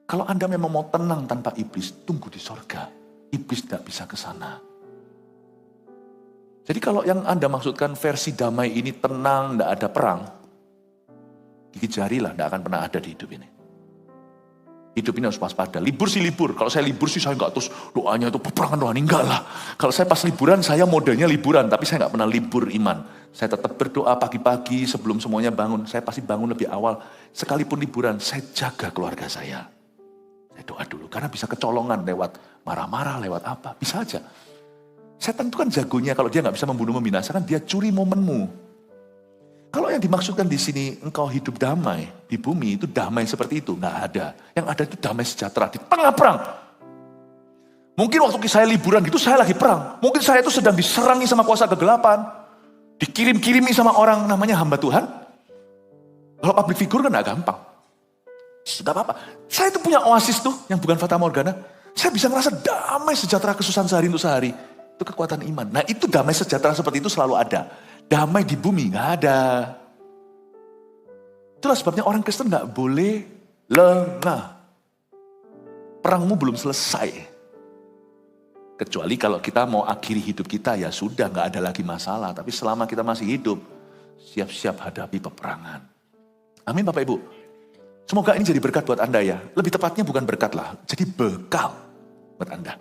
Kalau Anda memang mau tenang tanpa iblis, tunggu di sorga. Iblis tidak bisa ke sana. Jadi kalau yang Anda maksudkan versi damai ini tenang, tidak ada perang, gigit jari lah, tidak akan pernah ada di hidup ini. Hidup ini harus waspada. Libur sih libur. Kalau saya libur sih saya nggak terus doanya itu peperangan rohani, enggak lah. Kalau saya pas liburan, saya modenya liburan, tapi saya nggak pernah libur iman. Saya tetap berdoa pagi-pagi sebelum semuanya bangun. Saya pasti bangun lebih awal. Sekalipun liburan, saya jaga keluarga saya. Saya doa dulu, karena bisa kecolongan lewat marah-marah, lewat apa, bisa aja. Setan itu kan jagonya, kalau dia nggak bisa membunuh, membinasakan, dia curi momenmu. Kalau yang dimaksudkan di sini, engkau hidup damai di bumi, itu damai seperti itu, nggak ada. Yang ada itu damai sejahtera di tengah perang. Mungkin waktu saya liburan gitu, saya lagi perang. Mungkin saya itu sedang diserangi sama kuasa kegelapan, dikirim-kirimi sama orang namanya hamba Tuhan. Kalau public figure kan nggak gampang. Gak apa-apa. Saya itu punya oasis tuh, yang bukan fata morgana. Saya bisa ngerasa damai sejahtera kesusahan sehari untuk sehari. Itu kekuatan iman. Nah itu damai sejahtera seperti itu selalu ada. Damai di bumi nggak ada. Itulah sebabnya orang Kristen gak boleh lengah. Perangmu belum selesai. Kecuali kalau kita mau akhiri hidup kita, ya sudah gak ada lagi masalah. Tapi selama kita masih hidup, siap-siap hadapi peperangan. Amin Bapak Ibu. Semoga ini jadi berkat buat Anda ya. Lebih tepatnya bukan berkat lah, jadi bekal buat Anda.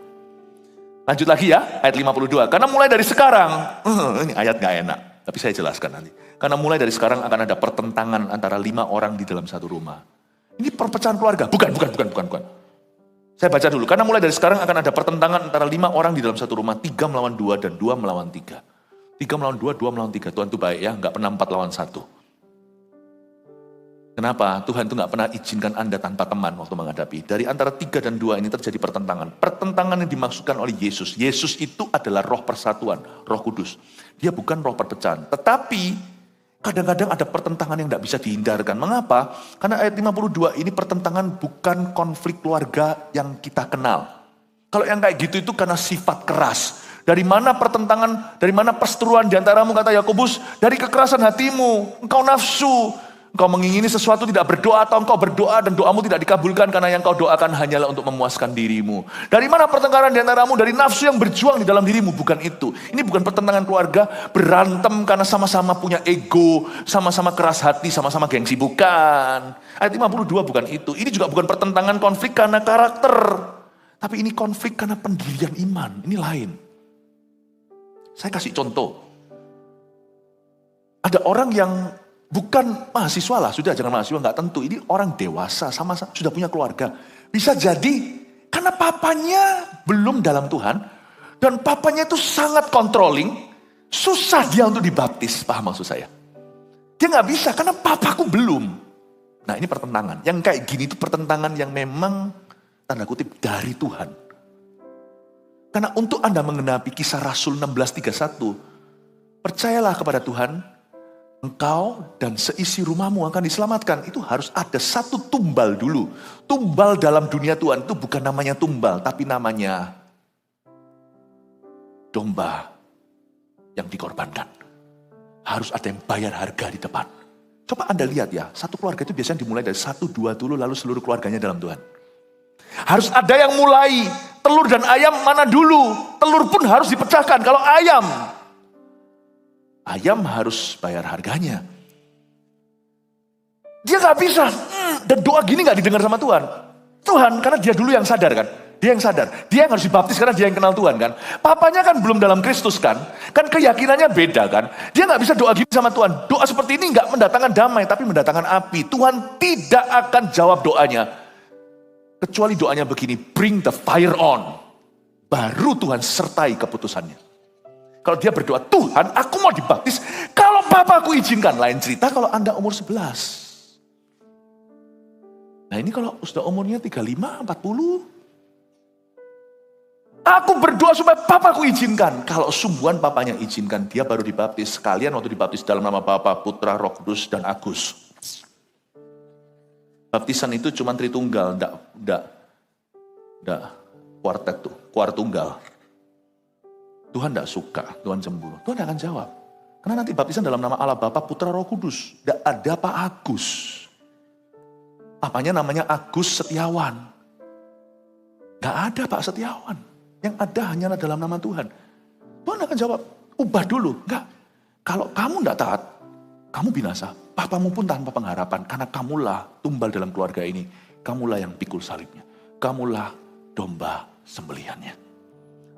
Lanjut lagi ya, ayat 52. Karena mulai dari sekarang, ini ayat gak enak, tapi saya jelaskan nanti. Karena mulai dari sekarang akan ada pertentangan antara 5 orang di dalam satu rumah. Ini perpecahan keluarga, bukan. Saya baca dulu, karena mulai dari sekarang akan ada pertentangan antara 5 orang di dalam satu rumah, 3 melawan 2 dan 2 melawan 3. 3 melawan 2, 2 melawan 3. Tuhan itu baik ya, gak pernah 4 lawan 1. Kenapa? Tuhan itu gak pernah izinkan Anda tanpa teman waktu menghadapi. Dari antara 3 dan 2 ini terjadi pertentangan. Pertentangan yang dimaksudkan oleh Yesus. Yesus itu adalah roh persatuan, roh kudus. Dia bukan roh perpecahan. Tetapi kadang-kadang ada pertentangan yang tidak bisa dihindarkan. Mengapa? Karena ayat 52 ini pertentangan bukan konflik keluarga yang kita kenal. Kalau yang kayak gitu itu karena sifat keras. Dari mana pertentangan, dari mana perseteruan diantaramu, kata Yakobus? Dari kekerasan hatimu, engkau nafsu. Engkau mengingini sesuatu tidak berdoa, atau engkau berdoa dan doamu tidak dikabulkan karena yang kau doakan hanyalah untuk memuaskan dirimu. Dari mana pertengkaran di antaramu? Dari nafsu yang berjuang di dalam dirimu, bukan itu. Ini bukan pertentangan keluarga, berantem karena sama-sama punya ego, sama-sama keras hati, sama-sama gengsi, bukan. Ayat 52 bukan itu. Ini juga bukan pertentangan konflik karena karakter. Tapi ini konflik karena pendirian iman, ini lain. Saya kasih contoh. Ada orang yang bukan mahasiswa lah, sudah jangan mahasiswa, nggak tentu. Ini orang dewasa, sama-sama sudah punya keluarga. Bisa jadi karena papanya belum dalam Tuhan, dan papanya itu sangat controlling, susah dia untuk dibaptis, paham maksud saya? Dia nggak bisa karena papaku belum. Nah ini pertentangan, yang kayak gini itu pertentangan yang memang tanda kutip dari Tuhan. Karena untuk Anda mengenapi Kisah Rasul 16:31, percayalah kepada Tuhan, engkau dan seisi rumahmu akan diselamatkan. Itu harus ada satu tumbal dulu. Tumbal dalam dunia Tuhan itu bukan namanya tumbal, tapi namanya domba yang dikorbankan. Harus ada yang bayar harga di depan. Coba Anda lihat ya, satu keluarga itu biasanya dimulai dari 1, 2 dulu, lalu seluruh keluarganya dalam Tuhan. Harus ada yang mulai, telur dan ayam mana dulu. Telur pun harus dipecahkan. Kalau ayam harus bayar harganya. Dia gak bisa. Dan doa gini gak didengar sama Tuhan. Tuhan, karena dia dulu yang sadar kan. Dia yang sadar. Dia yang harus dibaptis karena dia yang kenal Tuhan kan. Papanya kan belum dalam Kristus kan. Kan keyakinannya beda kan. Dia gak bisa doa gini sama Tuhan. Doa seperti ini gak mendatangkan damai, tapi mendatangkan api. Tuhan tidak akan jawab doanya. Kecuali doanya begini, bring the fire on. Baru Tuhan sertai keputusannya. Kalau dia berdoa, Tuhan aku mau dibaptis, kalau papaku izinkan. Lain cerita kalau Anda umur 11. Nah ini kalau sudah umurnya 35, 40. Aku berdoa supaya papaku izinkan. Kalau sungguhan papanya izinkan, dia baru dibaptis. Sekalian waktu dibaptis dalam nama Bapa, Putra, Roh Kudus, dan Agus. Baptisan itu cuma Tritunggal, enggak kuartet tuh, kuartunggal. Tuhan tidak suka, Tuhan cemburu. Tuhan tidak akan jawab. Karena nanti baptisan dalam nama Allah Bapa, Putra, Roh Kudus. Tidak ada Pak Agus. Papanya namanya Agus Setiawan. Tidak ada Pak Setiawan. Yang ada hanyalah dalam nama Tuhan. Tuhan akan jawab, ubah dulu. Enggak. Kalau kamu tidak taat, kamu binasa. Papamu pun tanpa pengharapan. Karena kamulah tumbal dalam keluarga ini. Kamulah yang pikul salibnya. Kamulah domba sembelihannya.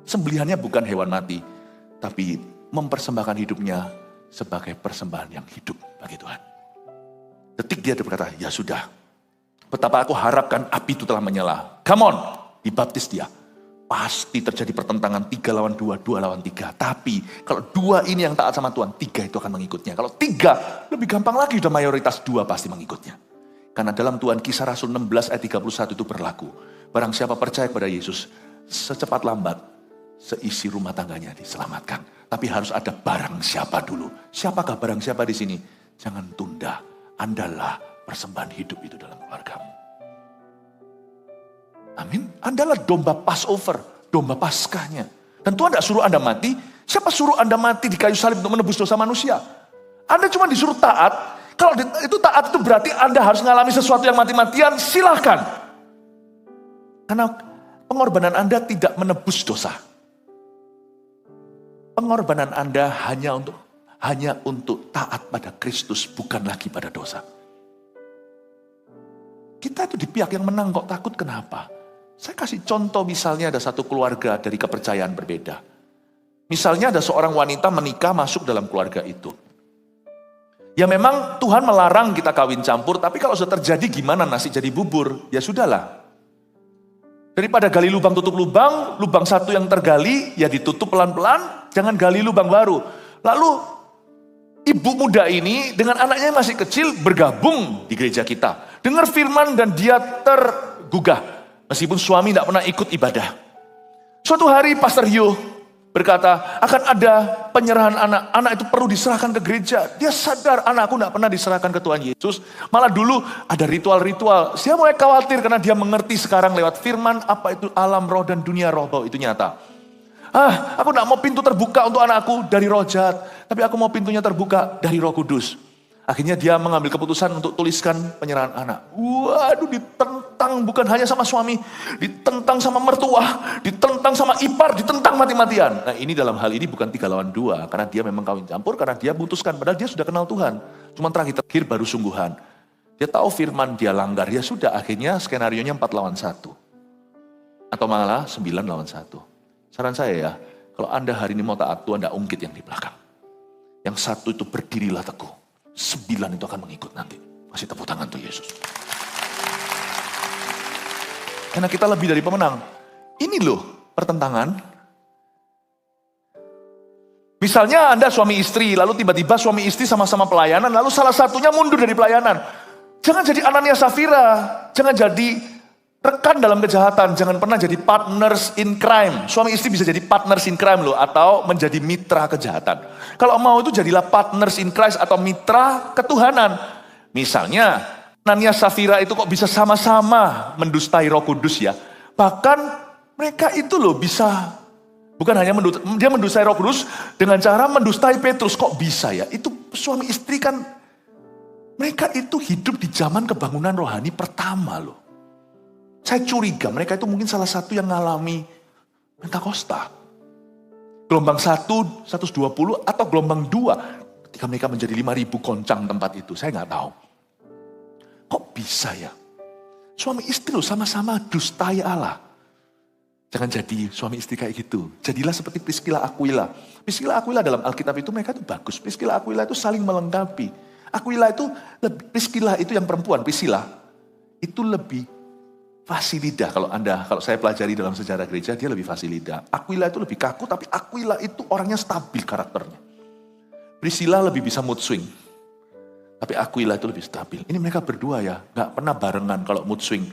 Sembelihannya bukan hewan mati, tapi mempersembahkan hidupnya sebagai persembahan yang hidup bagi Tuhan. Detik dia berkata, ya sudah. Betapa aku harapkan api itu telah menyala. Come on, dibaptis dia. Pasti terjadi pertentangan 3 lawan 2, 2 lawan 3. Tapi kalau 2 ini yang taat sama Tuhan, 3 itu akan mengikutnya. Kalau 3, lebih gampang lagi, udah mayoritas 2 pasti mengikutnya. Karena dalam Tuhan Kisah Rasul 16 ayat 31 itu berlaku. Barang siapa percaya kepada Yesus, secepat lambat, seisi rumah tangganya diselamatkan. Tapi harus ada barang siapa dulu. Siapakah barang siapa di sini? Jangan tunda. Andalah persembahan hidup itu dalam keluargamu. Amin. Andalah domba Passover, domba Paskahnya. Dan Tuhan tidak suruh Anda mati. Siapa suruh Anda mati di kayu salib untuk menebus dosa manusia? Anda cuma disuruh taat Kalau itu taat itu berarti Anda harus mengalami sesuatu yang mati-matian, silahkan. Karena pengorbanan Anda tidak menebus dosa. Pengorbanan Anda hanya untuk taat pada Kristus, bukan lagi pada dosa. Kita itu di pihak yang menang kok, takut kenapa? Saya kasih contoh, misalnya ada satu keluarga dari kepercayaan berbeda. Misalnya ada seorang wanita menikah masuk dalam keluarga itu. Ya memang Tuhan melarang kita kawin campur, tapi kalau sudah terjadi gimana nasi jadi bubur? Ya sudahlah. Daripada gali lubang tutup lubang, lubang satu yang tergali ya ditutup pelan-pelan, jangan gali lubang baru. Lalu ibu muda ini dengan anaknya yang masih kecil bergabung di gereja kita. Dengar firman dan dia tergugah. Meskipun suami tidak pernah ikut ibadah. Suatu hari Pastor Hugh berkata, akan ada penyerahan anak. Anak itu perlu diserahkan ke gereja. Dia sadar, anakku tidak pernah diserahkan ke Tuhan Yesus. Malah dulu ada ritual-ritual. Dia mulai khawatir karena dia mengerti sekarang lewat firman, apa itu alam roh dan dunia roh, bahwa itu nyata. Aku tidak mau pintu terbuka untuk anakku dari roh jahat. Tapi aku mau pintunya terbuka dari Roh Kudus. Akhirnya dia mengambil keputusan untuk tuliskan penyerahan anak. Waduh, ditentang bukan hanya sama suami, ditentang sama mertua, ditentang sama ipar, ditentang mati-matian. Nah ini dalam hal ini bukan 3 lawan 2, karena dia memang kawin campur, karena dia memutuskan, padahal dia sudah kenal Tuhan. Cuma terakhir baru sungguhan. Dia tahu firman, dia langgar, ya sudah, akhirnya skenarionya 4 lawan 1. Atau malah 9 lawan 1. Saran saya ya, kalau Anda hari ini mau taat, Tuhan tidak ungkit yang di belakang. Yang satu itu berdirilah teguh. 9 itu akan mengikut nanti. Kasih tepuk tangan untuk Yesus. Karena kita lebih dari pemenang. Ini loh pertentangan. Misalnya Anda suami istri, lalu tiba-tiba suami istri sama-sama pelayanan, lalu salah satunya mundur dari pelayanan. Jangan jadi Anania Safira, jangan jadi rekan dalam kejahatan, jangan pernah jadi partners in crime. Suami istri bisa jadi partners in crime loh, atau menjadi mitra kejahatan. Kalau mau itu jadilah partners in Christ atau mitra ketuhanan. Misalnya, Anania Safira itu kok bisa sama-sama mendustai Roh Kudus ya. Bahkan mereka itu loh bisa, bukan hanya dia mendustai Roh Kudus dengan cara mendustai Petrus. Kok bisa ya? Itu suami istri kan, mereka itu hidup di zaman kebangunan rohani pertama loh. Saya curiga mereka itu mungkin salah satu yang ngalami Pentakosta. Gelombang 1, 120 atau gelombang 2. Ketika mereka menjadi 5.000 goncang tempat itu. Saya nggak tahu. Kok bisa ya? Suami istri loh sama-sama dustai Allah. Jangan jadi suami istri kayak gitu. Jadilah seperti Priscilla Aquila. Priscilla Aquila dalam Alkitab itu mereka itu bagus. Priscilla Aquila itu saling melengkapi. Priscilla itu yang perempuan, Priscilla. Itu lebih fasilida. Kalau saya pelajari dalam sejarah gereja, dia lebih fasilida. Aquila itu lebih kaku, tapi Aquila itu orangnya stabil karakternya. Priscilla lebih bisa mood swing. Tapi Aquila itu lebih stabil. Ini mereka berdua ya, gak pernah barengan kalau mood swing.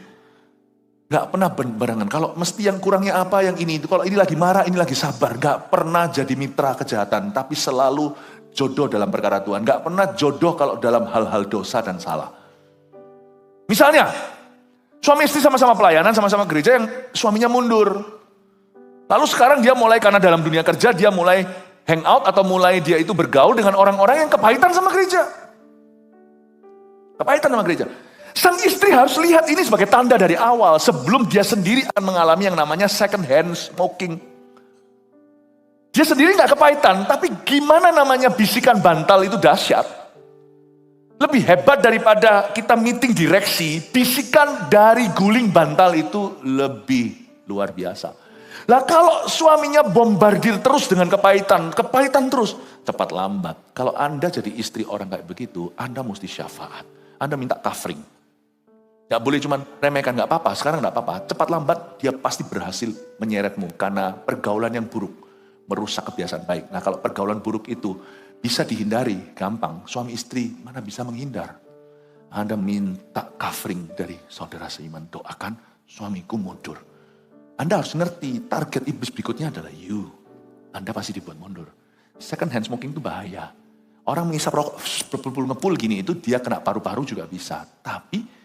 Gak pernah barengan. Kalau mesti yang kurangnya apa, yang ini. Kalau ini lagi marah, ini lagi sabar. Gak pernah jadi mitra kejahatan, tapi selalu jodoh dalam perkara Tuhan. Gak pernah jodoh kalau dalam hal-hal dosa dan salah. Misalnya, suami istri sama-sama pelayanan, sama-sama gereja, yang suaminya mundur. Lalu sekarang dia mulai, karena dalam dunia kerja, dia mulai hangout atau mulai dia itu bergaul dengan orang-orang yang kepahitan sama gereja. Kepahitan sama gereja. Sang istri harus lihat ini sebagai tanda dari awal, sebelum dia sendiri akan mengalami yang namanya second hand smoking. Dia sendiri gak kepahitan, tapi gimana namanya bisikan bantal itu dahsyat. Lebih hebat daripada kita meeting direksi, bisikan dari guling bantal itu lebih luar biasa. Lah kalau suaminya bombardir terus dengan kepahitan terus, cepat lambat. Kalau Anda jadi istri orang kayak begitu, Anda mesti syafaat. Anda minta covering. Gak boleh cuma remehkan, gak apa-apa, sekarang gak apa-apa. Cepat lambat dia pasti berhasil menyeretmu karena pergaulan yang buruk merusak kebiasaan baik. Nah kalau pergaulan buruk itu bisa dihindari, gampang. Suami istri mana bisa menghindar. Anda minta covering dari saudara seiman. Doakan suamiku mundur. Anda harus ngerti target iblis berikutnya adalah you. Anda pasti dibuat mundur. Second hand smoking itu bahaya. Orang mengisap rokok ngepul gini itu dia kena paru-paru juga bisa. Tapi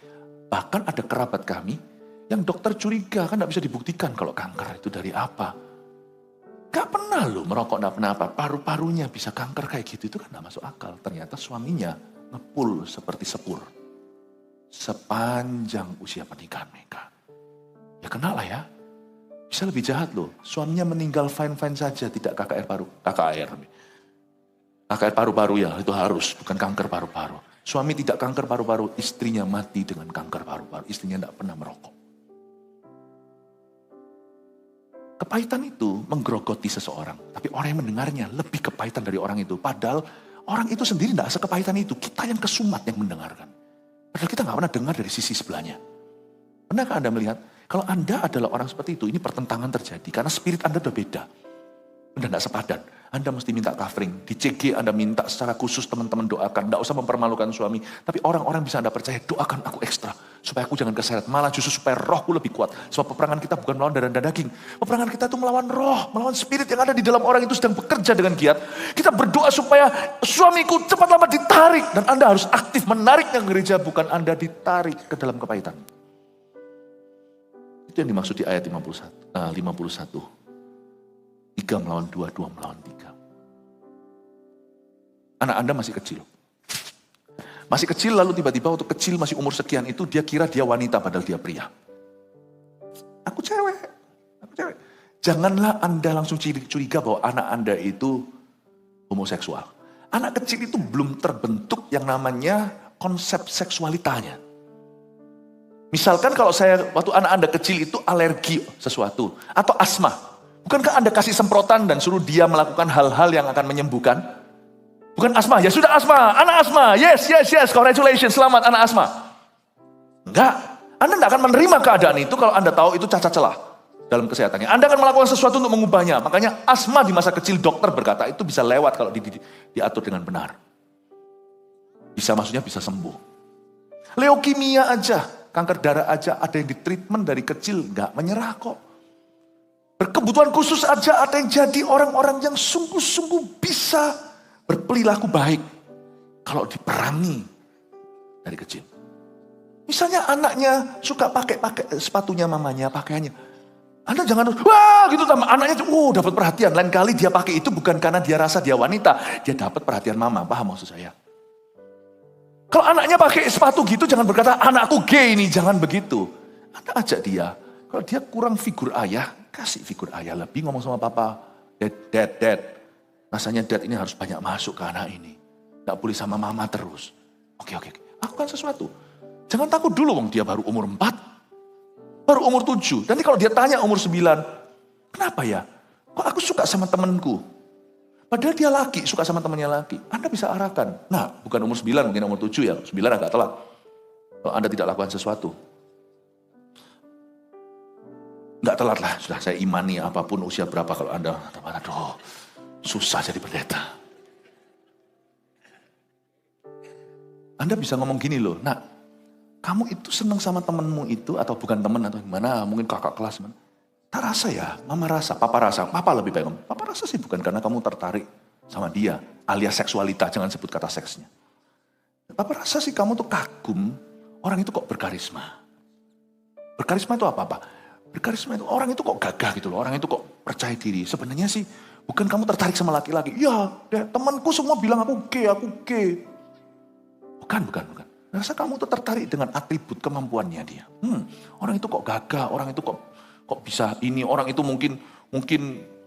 bahkan ada kerabat kami yang dokter curiga kan gak bisa dibuktikan kalau kanker itu dari apa. Gak pernah loh merokok, gak pernah apa. Paru-parunya bisa kanker kayak gitu, itu kan gak masuk akal. Ternyata suaminya ngepul seperti sepur. Sepanjang usia pernikahan mereka. Ya kena lah ya. Bisa lebih jahat loh. Suaminya meninggal fine-fine saja, tidak KKR paru-paru ya, itu harus, bukan kanker paru-paru. Suami tidak kanker paru-paru, istrinya mati dengan kanker paru-paru. Istrinya tidak pernah merokok. Kepahitan itu menggerogoti seseorang. Tapi orang yang mendengarnya lebih kepahitan dari orang itu. Padahal orang itu sendiri tidak sekepahitan itu. Kita yang kesumat yang mendengarkan. Padahal kita nggak pernah dengar dari sisi sebelahnya. Pernahkah Anda melihat? Kalau Anda adalah orang seperti itu, ini pertentangan terjadi. Karena spirit Anda udah beda. Anda tidak sepadan. Anda mesti minta covering. Di CG Anda minta secara khusus teman-teman doakan. Tidak usah mempermalukan suami. Tapi orang-orang bisa Anda percaya, doakan aku ekstra. Supaya aku jangan keseret. Malah justru supaya rohku lebih kuat. Sebab peperangan kita bukan melawan darah dan daging. Peperangan kita itu melawan roh. Melawan spirit yang ada di dalam orang itu sedang bekerja dengan giat. Kita berdoa supaya suamiku cepat lama ditarik. Dan Anda harus aktif menariknya ke gereja. Bukan Anda ditarik ke dalam kepahitan. Itu yang dimaksud di ayat 51. 3 melawan 2, 2 melawan 3. Anak Anda masih kecil. Masih kecil lalu tiba-tiba waktu kecil masih umur sekian itu dia kira dia wanita padahal dia pria. Aku cewek. Janganlah Anda langsung curiga bahwa anak Anda itu homoseksual. Anak kecil itu belum terbentuk yang namanya konsep seksualitanya. Misalkan kalau waktu anak Anda kecil itu alergi sesuatu atau asma. Bukankah Anda kasih semprotan dan suruh dia melakukan hal-hal yang akan menyembuhkan? Bukan asma, ya sudah asma, anak asma, yes, congratulations, selamat anak asma. Enggak, Anda tidak akan menerima keadaan itu kalau Anda tahu itu cacat celah dalam kesehatannya. Anda akan melakukan sesuatu untuk mengubahnya. Makanya asma di masa kecil dokter berkata itu bisa lewat kalau diatur dengan benar. Maksudnya bisa sembuh. Leukemia aja, kanker darah aja ada yang ditreatment dari kecil, enggak menyerah kok. Berkebutuhan khusus aja ada yang jadi orang-orang yang sungguh-sungguh bisa berperilaku baik. Kalau diperangi dari kecil. Misalnya anaknya suka pakai sepatunya mamanya, pakaiannya. Anda jangan, wah gitu sama anaknya, dapat perhatian. Lain kali dia pakai itu bukan karena dia rasa dia wanita. Dia dapat perhatian mama, paham maksud saya. Kalau anaknya pakai sepatu gitu jangan berkata, anakku gay ini, jangan begitu. Anda ajak dia, kalau dia kurang figur ayah, kasih figur ayah lebih, ngomong sama papa, dad. Rasanya dad ini harus banyak masuk ke anak ini. Gak boleh sama mama terus. Oke. Lakukan sesuatu. Jangan takut dulu, dia baru umur 4. Baru umur 7. Nanti kalau dia tanya umur 9, kenapa ya? Kok aku suka sama temanku? Padahal dia laki, suka sama temannya laki. Anda bisa arahkan. Nah, bukan umur 9, mungkin umur 7 ya. 9 agak telat. Kalau Anda tidak lakukan sesuatu. Enggak telat lah, sudah saya imani apapun usia berapa kalau Anda, aduh susah jadi pendeta. Anda bisa ngomong gini loh, nak kamu itu senang sama temenmu itu atau bukan temen atau gimana, mungkin kakak kelas. Tak rasa ya, mama rasa, papa lebih baik. Papa rasa sih bukan karena kamu tertarik sama dia, alias seksualitas, jangan sebut kata seksnya. Papa rasa sih kamu tuh kagum, orang itu kok berkarisma. Berkarisma itu apa-apa? Berkarisma itu, orang itu kok gagah gitu loh, orang itu kok percaya diri. Sebenarnya sih, bukan kamu tertarik sama laki-laki. Ya, temanku semua bilang aku gay. Bukan. Rasa kamu tuh tertarik dengan atribut kemampuannya dia. Orang itu kok gagah, orang itu kok bisa ini, orang itu mungkin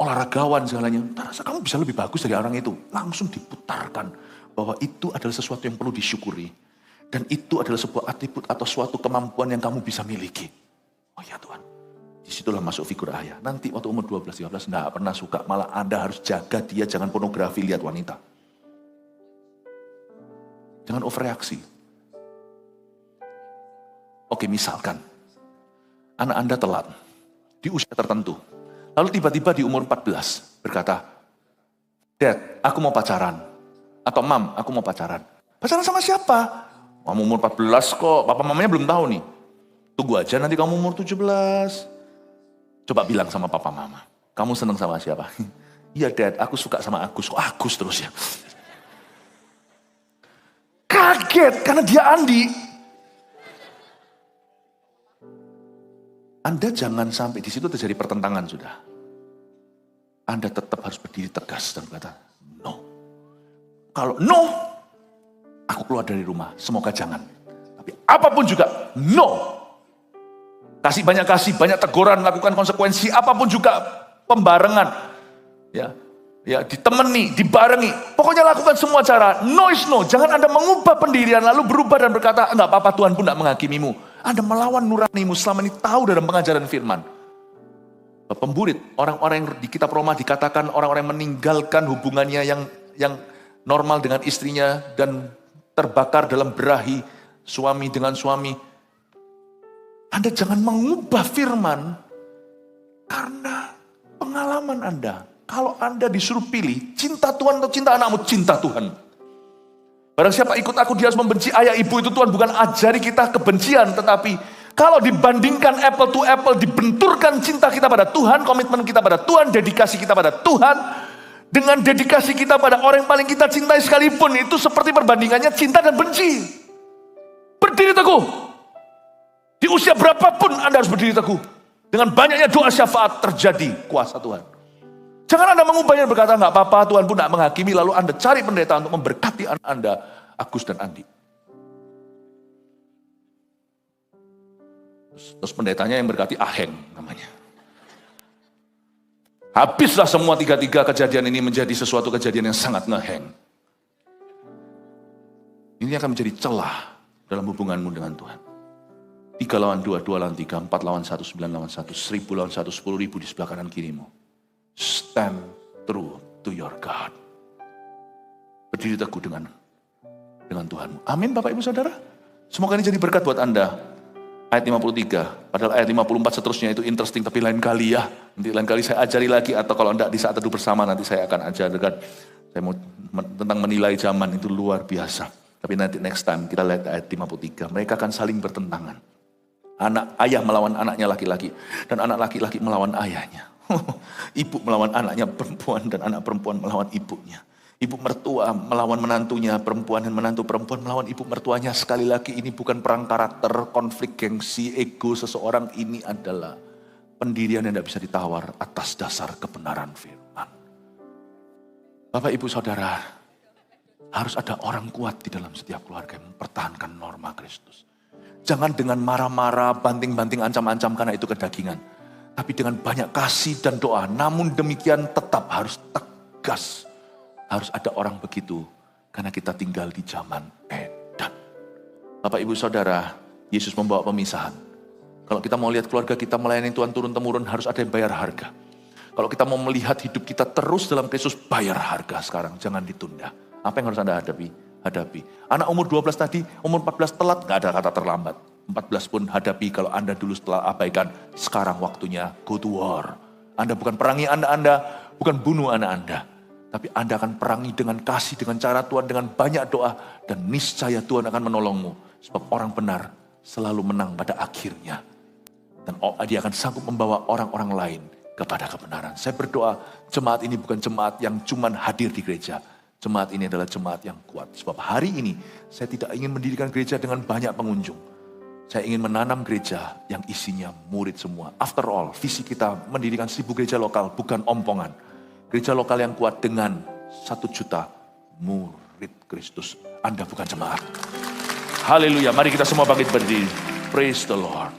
olahragawan segalanya. Rasa kamu bisa lebih bagus dari orang itu. Langsung diputarkan bahwa itu adalah sesuatu yang perlu disyukuri. Dan itu adalah sebuah atribut atau suatu kemampuan yang kamu bisa miliki. Oh ya Tuhan. Disitulah masuk figur ayah. Nanti waktu umur 12-13 enggak pernah suka. Malah Anda harus jaga dia, jangan pornografi lihat wanita. Jangan overreaksi. Oke, misalkan anak Anda telat di usia tertentu. Lalu tiba-tiba di umur 14 berkata, Dad, aku mau pacaran. Atau Mam, aku mau pacaran. Pacaran sama siapa? Kamu umur 14 kok, papa mamanya belum tahu nih. Tunggu aja nanti kamu umur 17. Coba bilang sama papa mama, kamu seneng sama siapa? Iya Dad, aku suka sama Agus. Kok Agus terus ya? Kaget karena dia Andi. Anda jangan sampai di situ terjadi pertentangan sudah. Anda tetap harus berdiri tegas dan berkata, no. Kalau no, aku keluar dari rumah. Semoga jangan. Tapi apapun juga, no. Kasih, banyak teguran, lakukan konsekuensi, apapun juga, pembarengan. Ya, ditemani, dibarengi. Pokoknya lakukan semua cara. No is no. Jangan Anda mengubah pendirian lalu berubah dan berkata, enggak apa-apa, Tuhan pun enggak menghakimimu. Anda melawan nuranimu selama ini tahu dalam pengajaran firman. Pemburit, orang-orang yang di kitab Roma dikatakan orang-orang yang meninggalkan hubungannya yang normal dengan istrinya dan terbakar dalam berahi suami dengan suami. Anda jangan mengubah firman karena pengalaman Anda. Kalau Anda disuruh pilih cinta Tuhan atau cinta anakmu, cinta Tuhan. Barang siapa ikut aku, dia harus membenci ayah ibu. Itu Tuhan bukan ajari kita kebencian, tetapi kalau dibandingkan apple to apple, dibenturkan cinta kita pada Tuhan, komitmen kita pada Tuhan, dedikasi kita pada Tuhan, dengan dedikasi kita pada orang yang paling kita cintai sekalipun, itu seperti perbandingannya cinta dan benci. Berdiri teguh. Di usia berapapun Anda harus berdiri teguh. Dengan banyaknya doa syafaat terjadi kuasa Tuhan. Jangan Anda mengubahnya dan berkata, enggak apa-apa, Tuhan pun tidak menghakimi, lalu Anda cari pendeta untuk memberkati anak Anda, Agus dan Andi. Terus pendetanya yang berkati Aheng namanya. Habislah semua tiga-tiga kejadian ini menjadi sesuatu kejadian yang sangat ngeheng. Ini akan menjadi celah dalam hubunganmu dengan Tuhan. 3 lawan 2, 2 lawan 3, 4 lawan 1, 9 lawan 1, 1000 lawan 1, 10.000 di sebelah kanan kirimu. Stand true to your God. Berdiri teguh dengan Tuhanmu. Amin Bapak Ibu Saudara. Semoga ini jadi berkat buat Anda. Ayat 53, padahal ayat 54 seterusnya itu interesting, tapi lain kali ya. Nanti lain kali saya ajari lagi, atau kalau enggak di saat teduh bersama nanti saya akan ajarkan. Saya mau tentang menilai zaman, itu luar biasa. Tapi nanti next time kita lihat ayat 53. Mereka akan saling bertentangan. Ayah melawan anaknya laki-laki, dan anak laki-laki melawan ayahnya. Ibu melawan anaknya perempuan, dan anak perempuan melawan ibunya. Ibu mertua melawan menantunya, perempuan dan menantu perempuan melawan ibu mertuanya. Sekali lagi ini bukan perang karakter, konflik gengsi, ego seseorang. Ini adalah pendirian yang tidak bisa ditawar atas dasar kebenaran firman. Bapak Ibu Saudara, harus ada orang kuat di dalam setiap keluarga yang mempertahankan norma Kristus. Jangan dengan marah-marah, banting-banting, ancam-ancam karena itu kedagingan. Tapi dengan banyak kasih dan doa. Namun demikian tetap harus tegas. Harus ada orang begitu, karena kita tinggal di zaman edan. Bapak Ibu Saudara, Yesus membawa pemisahan. Kalau kita mau lihat keluarga kita melayani Tuhan turun-temurun, harus ada yang bayar harga. Kalau kita mau melihat hidup kita terus dalam Kristus, bayar harga sekarang, jangan ditunda. Apa yang harus Anda hadapi? Anak umur 12 tadi, umur 14 telat, gak ada kata terlambat. 14 pun hadapi, kalau Anda dulu setelah abaikan, sekarang waktunya go to war. Anda bukan perangi Anda, bukan bunuh anak Anda. Tapi Anda akan perangi dengan kasih, dengan cara Tuhan, dengan banyak doa. Dan niscaya Tuhan akan menolongmu. Sebab orang benar selalu menang pada akhirnya. Dan dia akan sanggup membawa orang-orang lain kepada kebenaran. Saya berdoa, jemaat ini bukan jemaat yang cuma hadir di gereja. Jemaat ini adalah jemaat yang kuat. Sebab hari ini saya tidak ingin mendirikan gereja dengan banyak pengunjung. Saya ingin menanam gereja yang isinya murid semua. After all, visi kita mendirikan 1000 gereja lokal, bukan ompongan. Gereja lokal yang kuat dengan 1 juta murid Kristus. Anda bukan jemaat. Haleluya, mari kita semua bangkit berdiri. Praise the Lord.